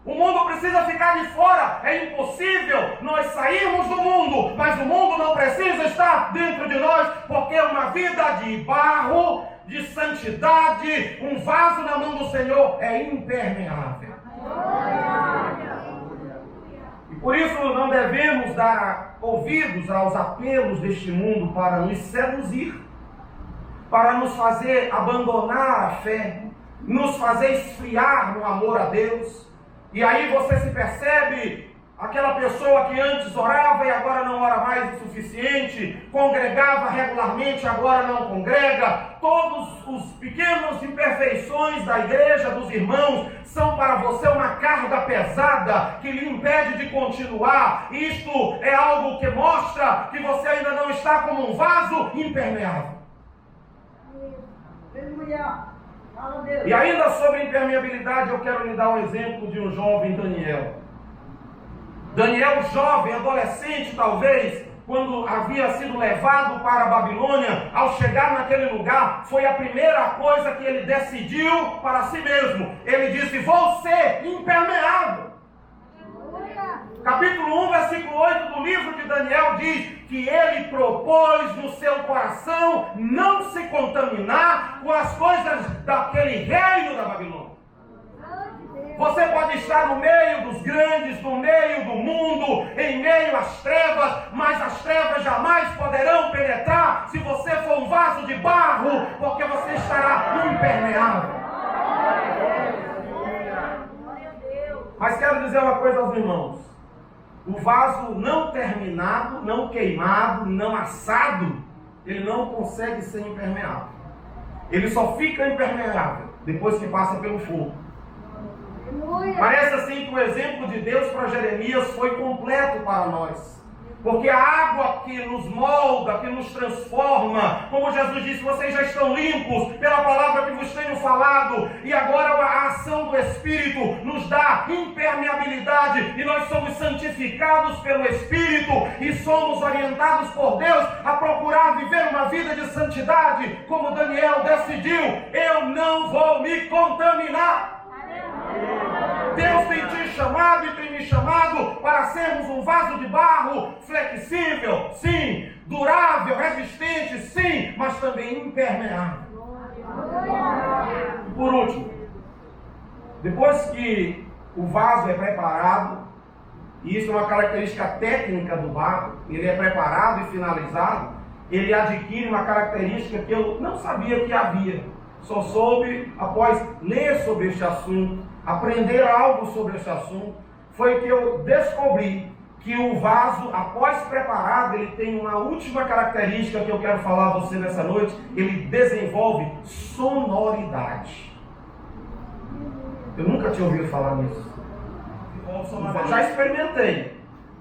O mundo precisa ficar de fora. É impossível nós sairmos do mundo, mas o mundo não precisa estar dentro de nós, porque uma vida de barro, de santidade, um vaso na mão do Senhor é impermeável. E por isso não devemos dar ouvidos aos apelos deste mundo para nos seduzir, para nos fazer abandonar a fé, nos fazer esfriar no amor a Deus. E aí você se percebe aquela pessoa que antes orava e agora não ora mais o suficiente, congregava regularmente, agora não congrega. Todos os pequenas imperfeições da igreja, dos irmãos, são para você uma carga pesada que lhe impede de continuar. Isto é algo que mostra que você ainda não está como um vaso impermeável. E ainda sobre impermeabilidade, eu quero lhe dar um exemplo de um jovem Daniel. Daniel, jovem, adolescente talvez, quando havia sido levado para a Babilônia, ao chegar naquele lugar, foi a primeira coisa que ele decidiu para si mesmo. Ele disse: vou ser impermeável. Capítulo 1, versículo 8 do livro de Daniel diz que ele propôs no seu coração não se contaminar com as coisas daquele reino da Babilônia. Você pode estar no meio dos grandes, no meio do mundo, em meio às trevas, mas as trevas jamais poderão penetrar se você for um vaso de barro, porque você estará impermeável. Mas quero dizer uma coisa aos irmãos: o vaso não terminado, não queimado, não assado, ele não consegue ser impermeável. Ele só fica impermeável depois que passa pelo fogo. Parece assim que o exemplo de Deus para Jeremias foi completo para nós. Porque a água que nos molda, que nos transforma, como Jesus disse, vocês já estão limpos pela palavra que vos tenho falado, e agora a ação do Espírito nos dá impermeabilidade, e nós somos santificados pelo Espírito, e somos orientados por Deus a procurar viver uma vida de santidade, como Daniel decidiu: eu não vou me contaminar. Deus tem te chamado e tem me chamado para sermos um vaso de barro flexível, sim, durável, resistente, sim, mas também impermeável. Por último, depois que o vaso é preparado, e isso é uma característica técnica do barro, ele é preparado e finalizado, ele adquire uma característica que eu não sabia que havia. Só soube após ler sobre este assunto, aprender algo sobre este assunto, foi que eu descobri que o vaso, após preparado, ele tem uma última característica que eu quero falar a você nessa noite: ele desenvolve sonoridade. Eu nunca tinha ouvido falar nisso. Já experimentei.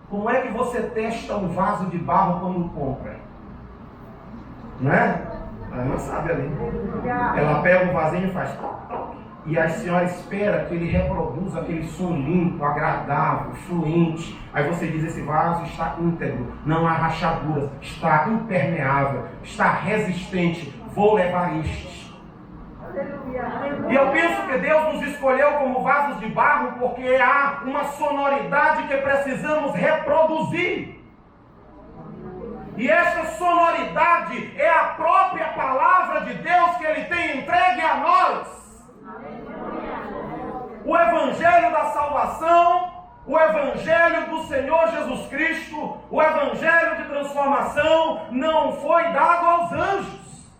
Como é que você testa um vaso de barro quando compra? Não é? Ela não sabe ali. Ela pega o vasinho e faz toc, toc. E a senhora espera que ele reproduza aquele som limpo, agradável, fluente. Aí você diz: esse vaso está íntegro, não há rachaduras, está impermeável, está resistente, vou levar este. E eu penso que Deus nos escolheu como vasos de barro porque há uma sonoridade que precisamos reproduzir. E essa sonoridade é a própria palavra de Deus que Ele tem entregue a nós. O Evangelho da salvação, o Evangelho do Senhor Jesus Cristo, o Evangelho de transformação não foi dado aos anjos,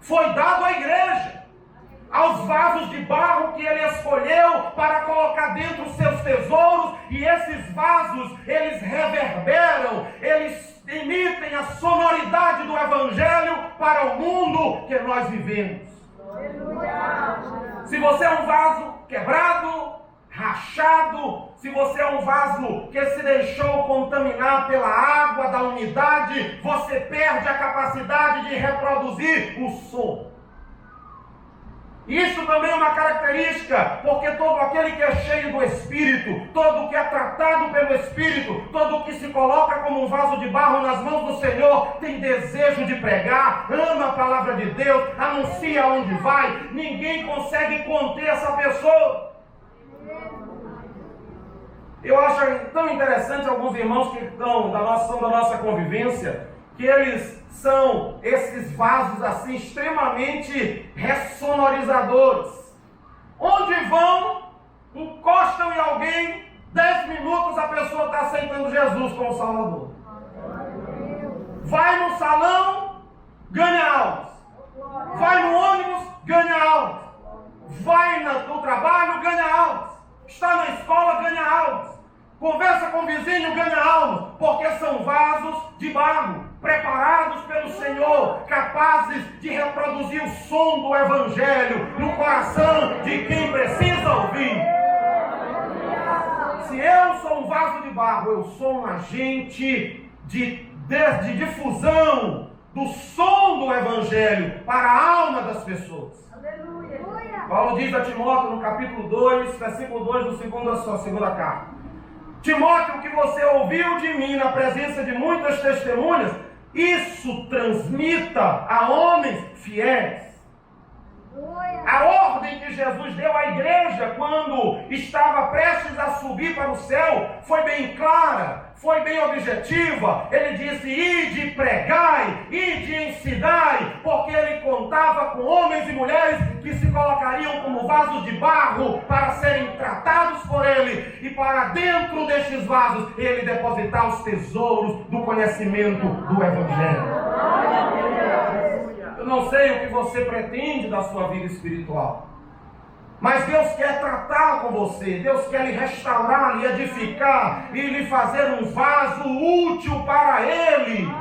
foi dado à igreja, aos vasos de barro que Ele escolheu para colocar dentro os seus tesouros. E esses vasos, eles reverberam, eles emitem a sonoridade do Evangelho para o mundo que nós vivemos. Se você é um vaso quebrado, rachado, se você é um vaso que se deixou contaminar pela água da umidade, você perde a capacidade de reproduzir o som. Isso também é uma característica, porque todo aquele que é cheio do Espírito, todo que é tratado pelo Espírito, todo que se coloca como um vaso de barro nas mãos do Senhor, tem desejo de pregar, ama a palavra de Deus, anuncia onde vai, ninguém consegue conter essa pessoa. Eu acho tão interessante alguns irmãos que são da nossa convivência, que eles são esses vasos assim extremamente ressonorizadores. Onde vão, encostam em alguém, 10 minutos a pessoa está aceitando Jesus como Salvador. Vai no salão, ganha almas. Vai no ônibus, ganha almas. Vai no trabalho, ganha almas. Está na escola, ganha almas. Conversa com o vizinho, ganha almas. Porque são vasos de barro, preparados pelo Senhor, capazes de reproduzir o som do Evangelho no coração de quem precisa ouvir. Se eu sou um vaso de barro, eu sou um agente de difusão do som do Evangelho para a alma das pessoas. Aleluia. Paulo diz a Timóteo no capítulo 2, versículo 2 da sua segunda carta: Timóteo, o que você ouviu de mim na presença de muitas testemunhas, isso transmita a homens fiéis. A ordem que Jesus deu à igreja quando estava prestes a subir para o céu foi bem clara, foi bem objetiva. Ele disse: ide, pregai, ide, ensinai, porque ele contava com homens e mulheres que se colocariam como vasos de barro para serem tratados por ele, e para dentro destes vasos ele depositar os tesouros do conhecimento do Evangelho. Eu não sei o que você pretende da sua vida espiritual, mas Deus quer tratar com você, Deus quer lhe restaurar, lhe edificar e lhe fazer um vaso útil para Ele.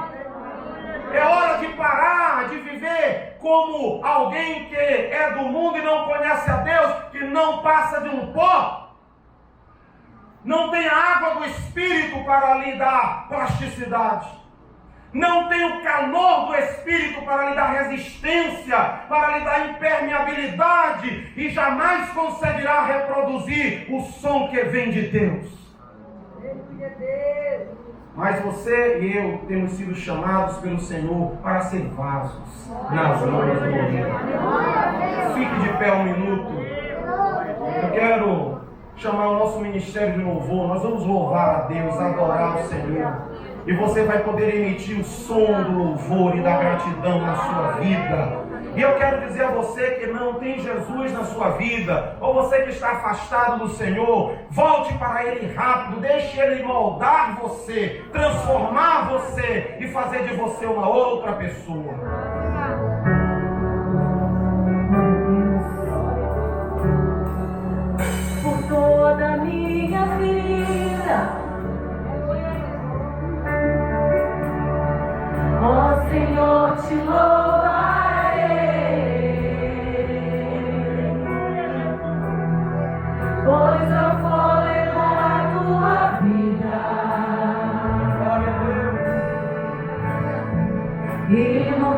É hora de parar de viver como alguém que é do mundo e não conhece a Deus, que não passa de um pó, não tem a água do Espírito para lhe dar plasticidade, não tem o calor do Espírito para lhe dar resistência, para lhe dar impermeabilidade, e jamais conseguirá reproduzir o som que vem de Deus. Mas você e eu temos sido chamados pelo Senhor para ser vasos nas mãos do Senhor. Fique de pé um minuto. Eu quero chamar o nosso ministério de louvor. Nós vamos louvar a Deus, adorar o Senhor. E você vai poder emitir o som do louvor e da gratidão na sua vida. E eu quero dizer a você que não tem Jesus na sua vida, ou você que está afastado do Senhor, volte para Ele rápido, deixe Ele moldar você, transformar você e fazer de você uma outra pessoa. Por toda a minha vida, ó Senhor, te louvarei, pois eu fôlego a tua vida, e no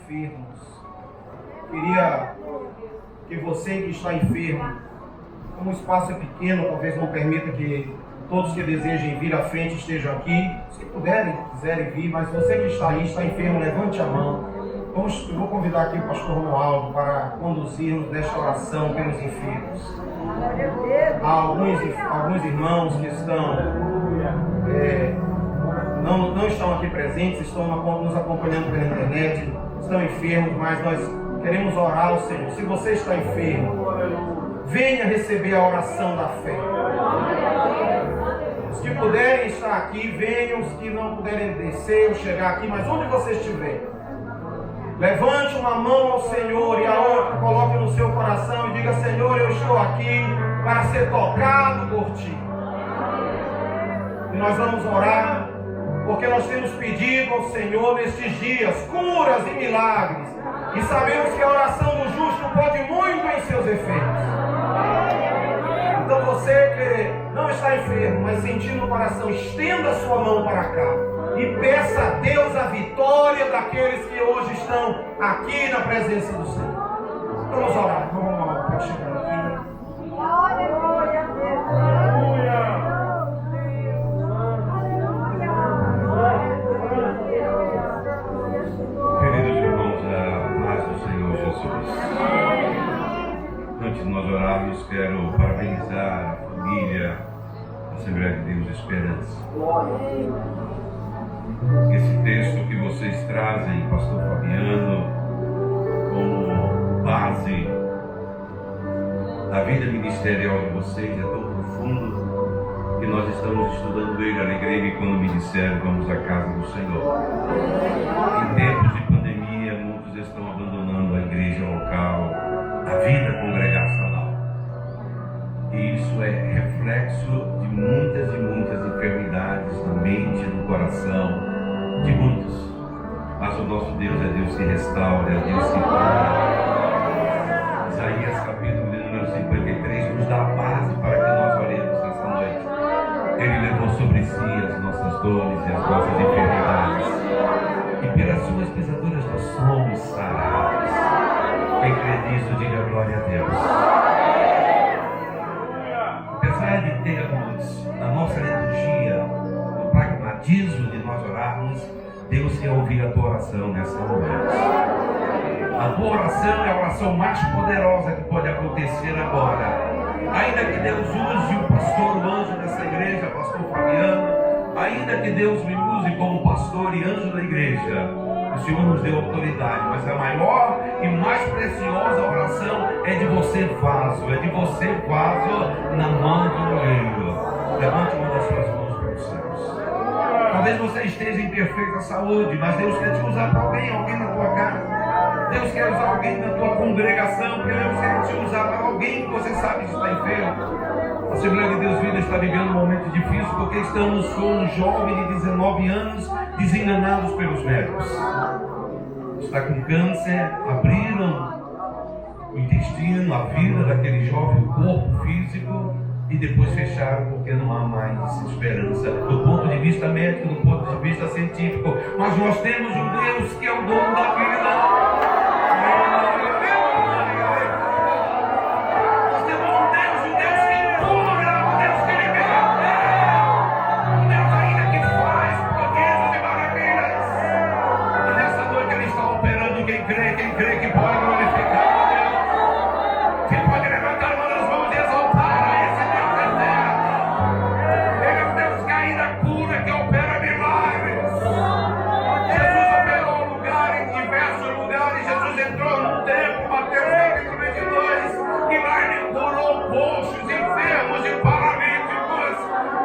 enfermos. Queria que você que está enfermo, como o espaço é pequeno, talvez não permita que todos que desejem vir à frente estejam aqui. Se puderem, quiserem vir, mas você que está aí, está enfermo, levante a mão. Eu vou convidar aqui o pastor Romualdo para conduzir-nos nesta oração pelos enfermos. Há alguns irmãos que estão não estão aqui presentes, estão nos acompanhando pela internet, estão enfermos, mas nós queremos orar ao Senhor. Se você está enfermo, venha receber a oração da fé. Os que puderem estar aqui, venham. Os que não puderem descer ou chegar aqui, mas onde você estiver, levante uma mão ao Senhor e a outra coloque no seu coração e diga: Senhor, eu estou aqui para ser tocado por Ti. E nós vamos orar, porque nós temos pedido ao Senhor nestes dias curas e milagres. E sabemos que a oração do justo pode muito em seus efeitos. Então você que não está enfermo, mas sentindo no coração, estenda a sua mão para cá e peça a Deus a vitória daqueles que hoje estão aqui na presença do Senhor. Vamos orar. Vamos lá, pode chegar aqui. Glória a Deus. Aleluia. Queridos irmãos, a paz do Senhor Jesus. Antes de nós orarmos, quero parabenizar a família da Assembleia de Deus Esperança. Esse texto que vocês trazem, pastor Fabiano, como base da vida ministerial de vocês, é tão profundo que nós estamos estudando ele. Alegrei-me quando me disseram: vamos à casa do Senhor. Em tempos de pandemia, muitos estão abandonando a igreja local, a vida congregacional. E isso é reflexo de muitas e muitas enfermidades na mente, no coração de muitos. Mas o nosso Deus é Deus que restaura, é Deus que cura. Isaías capítulo de número 53 nos dá a base para que nós oremos nesta noite. Ele levou sobre si as nossas dores e as nossas enfermidades, e pelas suas pisaduras nós somos sarados. Quem crê nisso, diga glória a Deus. Apesar de termos na nossa liturgia o pragmatismo de nós orarmos, Deus quer ouvir a tua oração nessa noite. A tua oração é a oração mais poderosa que pode acontecer agora. Ainda que Deus use o pastor, o anjo dessa igreja, pastor Fabiano, ainda que Deus me use como pastor e anjo da igreja, o Senhor nos deu autoridade, mas a maior e mais preciosa oração é de você vaso, na mão do oleiro. Levante uma das suas mãos para os céus. Talvez você esteja em perfeita saúde, mas Deus quer te usar para alguém na tua casa. Deus quer usar alguém na tua congregação, Deus quer te usar para alguém que você sabe que está enfermo. A Assembleia de Deus Vida está vivendo um momento difícil porque estamos com um jovem de 19 anos desenganados pelos médicos. Está com câncer, abriram o intestino, a vida daquele jovem, o corpo físico, e depois fecharam porque não há mais esperança do ponto de vista médico, do ponto de vista científico. Mas nós temos um Deus que é o dono da vida. Quem crê que pode glorificar a Deus, quem pode levantar uma das mãos e exaltar a esse Deus eterno. Ele é o Deus que ainda cura, que opera milagres. Jesus operou lugar em diversos lugares. Jesus entrou num templo, Mateus capítulo 22, e lá ele curou coxos, enfermos e paralíticos.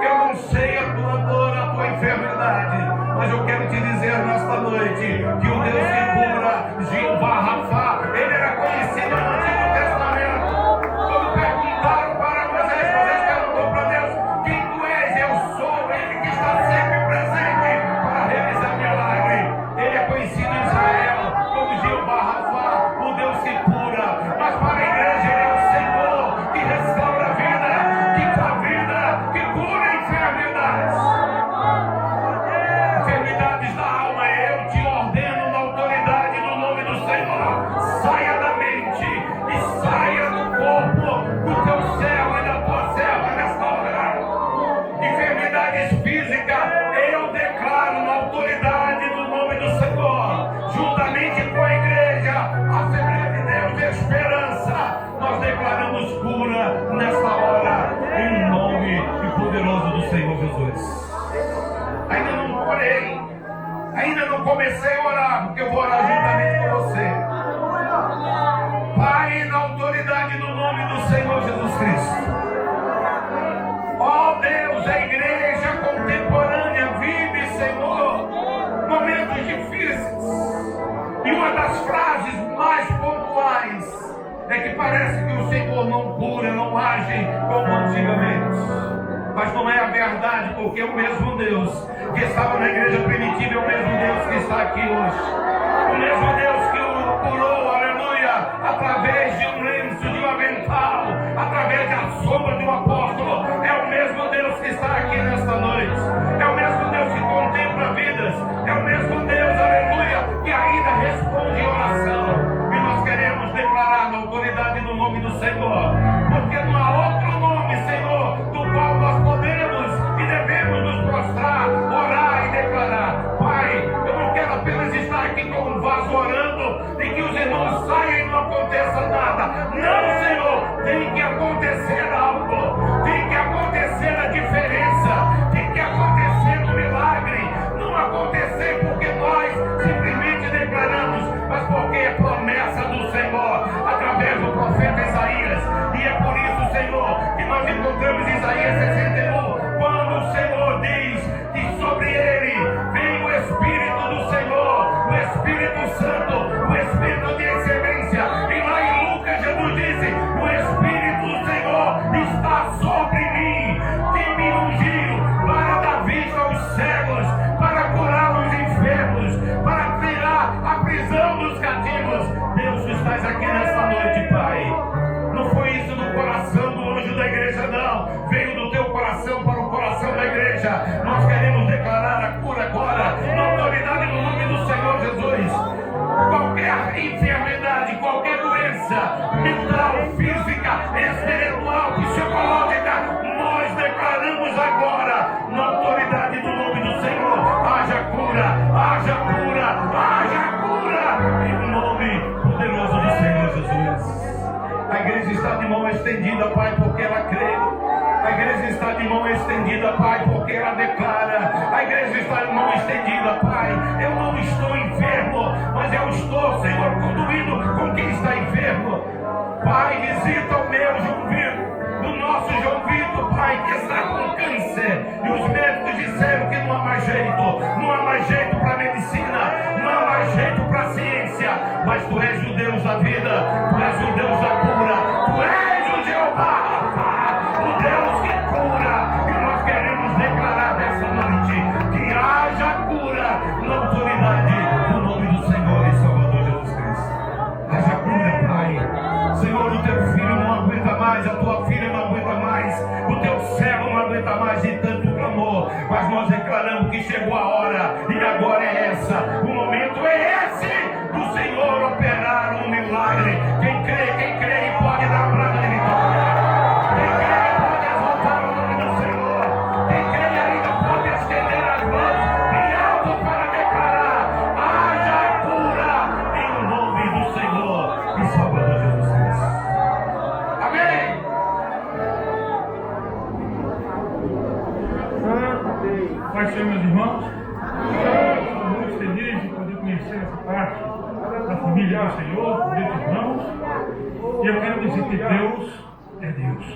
Eu não sei a tua dor, a tua enfermidade, mas eu quero te dizer nesta noite que o Deus que cura, Jeová Rafa, ele era conhecido no Antigo Testamento. Quando perguntaram para Moisés, Moisés perguntou para Deus: quem tu és? Eu sou ele que está sempre presente para realizar milagre. Ele é conhecido em Israel como Jeová Rafa, o Deus que cura. Mas para a igreja ele é o Senhor que restaura a vida, que dá vida, que cura enfermidades. Enfermidades da alma, eu te ordeno poderoso do Senhor Jesus. Ainda não orei, ainda não comecei a orar, porque eu vou orar juntamente com você. Pai, na autoridade do nome do Senhor Jesus Cristo. Ó Deus, a igreja contemporânea vive, Senhor, momentos difíceis. E uma das frases mais pontuais é que parece que o Senhor não cura, não age como antigamente. Mas não é a verdade, porque o mesmo Deus que estava na igreja primitiva é o mesmo Deus que está aqui hoje. O mesmo Deus que o curou, aleluia, através de um lenço, de um avental, através da sombra de um apóstolo. É o mesmo Deus que está aqui nesta noite. É o mesmo Deus que contempla vidas. É o mesmo Deus, aleluia, que ainda responde oração. E nós queremos declarar na autoridade do nome do Senhor, porque não há outro nome, Senhor, do qual nós podemos e devemos nos prostrar, orar e declarar. Pai, eu não quero apenas estar aqui com um vaso orando e que os irmãos saiam e não aconteça nada. Não, Senhor, tem que acontecer algo, tem que acontecer a diferença, tem que acontecer o milagre. Não acontecer porque nós simplesmente declaramos, mas porque é promessa do Senhor, através do profeta Isaías. E é por isso, Senhor, que nós encontramos Isaías 61, quando o Senhor diz que sobre ele vem o Espírito do Senhor, o Espírito Santo, o Espírito de excelência. E lá em Lucas, Jesus disse: o Espírito do Senhor está sobre mim, que me ungiu para dar vista aos cegos, para curar os enfermos, para tirar a prisão dos cativos. Deus, tu estás aqui nesta noite, Pai. Não foi isso do coração do anjo da igreja, não. Veio do teu coração para o coração da igreja. Nós queremos declarar a cura agora, na autoridade do nome do Senhor Jesus. Qualquer enfermidade, qualquer doença mental, física, espiritual, psicológica, nós declaramos agora, na autoridade do nome do Senhor, haja cura, haja cura, haja cura, em nome poderoso do Senhor Jesus. A igreja está de mão estendida, Pai, porque ela crê. A igreja está de mão estendida, Pai, porque ela declara. A igreja está de mão estendida, Pai. Eu não estou enfermo, mas eu estou, Senhor, conduído com quem está enfermo. Pai, visita o meu João Vitor, o nosso João Vitor, Pai, que está com câncer. E os médicos disseram que não há mais jeito. Não há mais jeito para a medicina, não há mais jeito para a ciência. Mas Tu és o Deus da vida, Tu és o Deus da cura, Tu és o Jeová, o Deus que cura. E nós queremos declarar nessa noite que haja cura na autoridade do nome do Senhor e Salvador Jesus Cristo. Haja cura, Pai. Senhor, o Teu filho não aguenta mais, a Tua filha não aguenta mais, o Teu servo não aguenta mais de tanto clamor. Mas nós declaramos que chegou a hora, e agora é essa, o momento é esse do Senhor operar um milagre. Quem crê pode dar um brado de vitória. Quem crê pode exaltar o nome do Senhor. Quem crê ainda pode estender as mãos bem alto para declarar: haja cura em nome do Senhor e Salvador Jesus Cristo. Amém. Pai, Senhor, meus irmãos, estou muito feliz de poder conhecer essa parte da família do Senhor, meus irmãos, e eu quero dizer que Deus é Deus.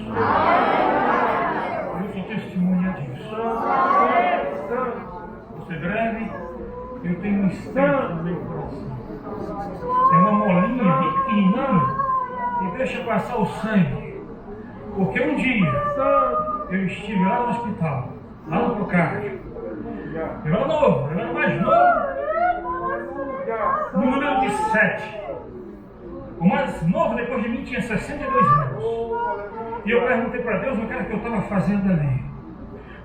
Eu sou testemunha disso. Vou ser breve, eu tenho um estente no meu coração. Tem uma molinha bem pequenininha e deixa passar o sangue. Porque um dia eu estive lá no hospital, lá no Procárdio. Eu era novo, eu era mais novo. No número de 7. O mais novo depois de mim tinha 62 anos. E eu perguntei para Deus o que era que eu estava fazendo ali.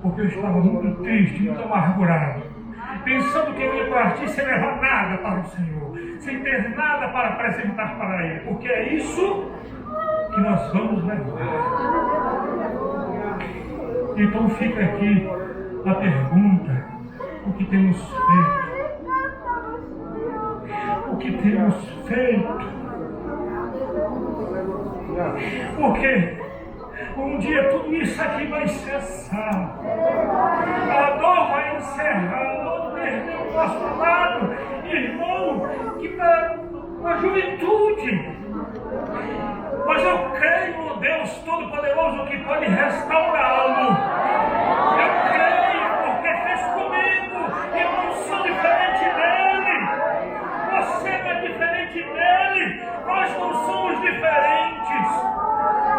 Porque eu estava muito triste, muito amargurado, pensando que eu ia partir sem levar nada para o Senhor, sem ter nada para apresentar para Ele. Porque é isso que nós vamos levar. Então fica aqui a pergunta: o que temos feito? O que temos feito? Porque Um dia tudo isso aqui vai cessar. A dor vai encerrar. Não perder o nosso lado, irmão, que para a juventude. Mas eu creio no Deus Todo-Poderoso que pode restaurá-lo. Eu creio porque fez comigo. Eu não sou diferente dele. Você não é diferente dele. Nós não somos diferentes.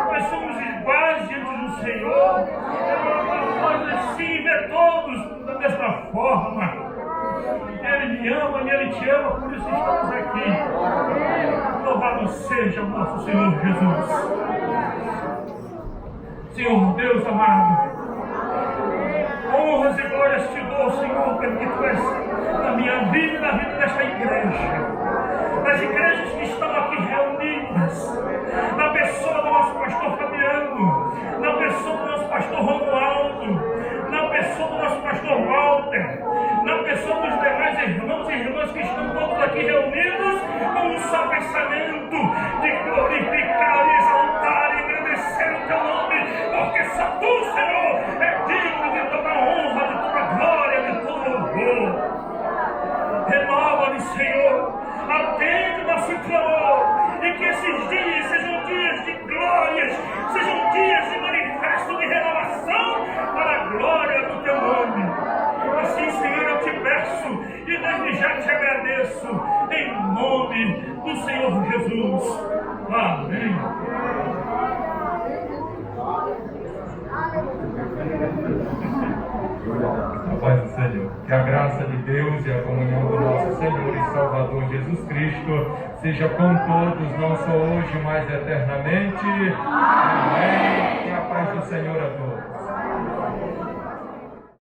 Nós somos iguais diante do Senhor. Nós assim vê todos da mesma forma. Ele me ama e Ele te ama, por isso estamos aqui. Louvado seja o nosso Senhor Jesus. Senhor Deus amado, honras e glórias te dou, Senhor, porque Tu és na minha vida e na vida desta igreja. Das igrejas que estão aqui reunidas, na pessoa do nosso pastor Fabiano, na pessoa do nosso pastor Romualdo, na pessoa do nosso pastor Walter, na pessoa dos demais irmãos e irmãs que estão todos aqui reunidos com um só pensamento de glorificar, exaltar e agradecer o Teu nome, porque só Tu, Senhor, é digno de toda honra, de toda glória, de todo louvor. Renova-nos, Senhor, atende nosso clamor, e que esses dias sejam dias de glórias, sejam dias de manifesto de renovação para a glória do Teu nome. Assim, Senhor, eu te peço e desde já te agradeço, em nome do Senhor Jesus. Amém. A paz do Senhor. Que a graça de Deus e a comunhão do nosso Senhor e Salvador Jesus Cristo seja com todos, não só hoje, mas eternamente. Amém. Que a paz do Senhor a todos.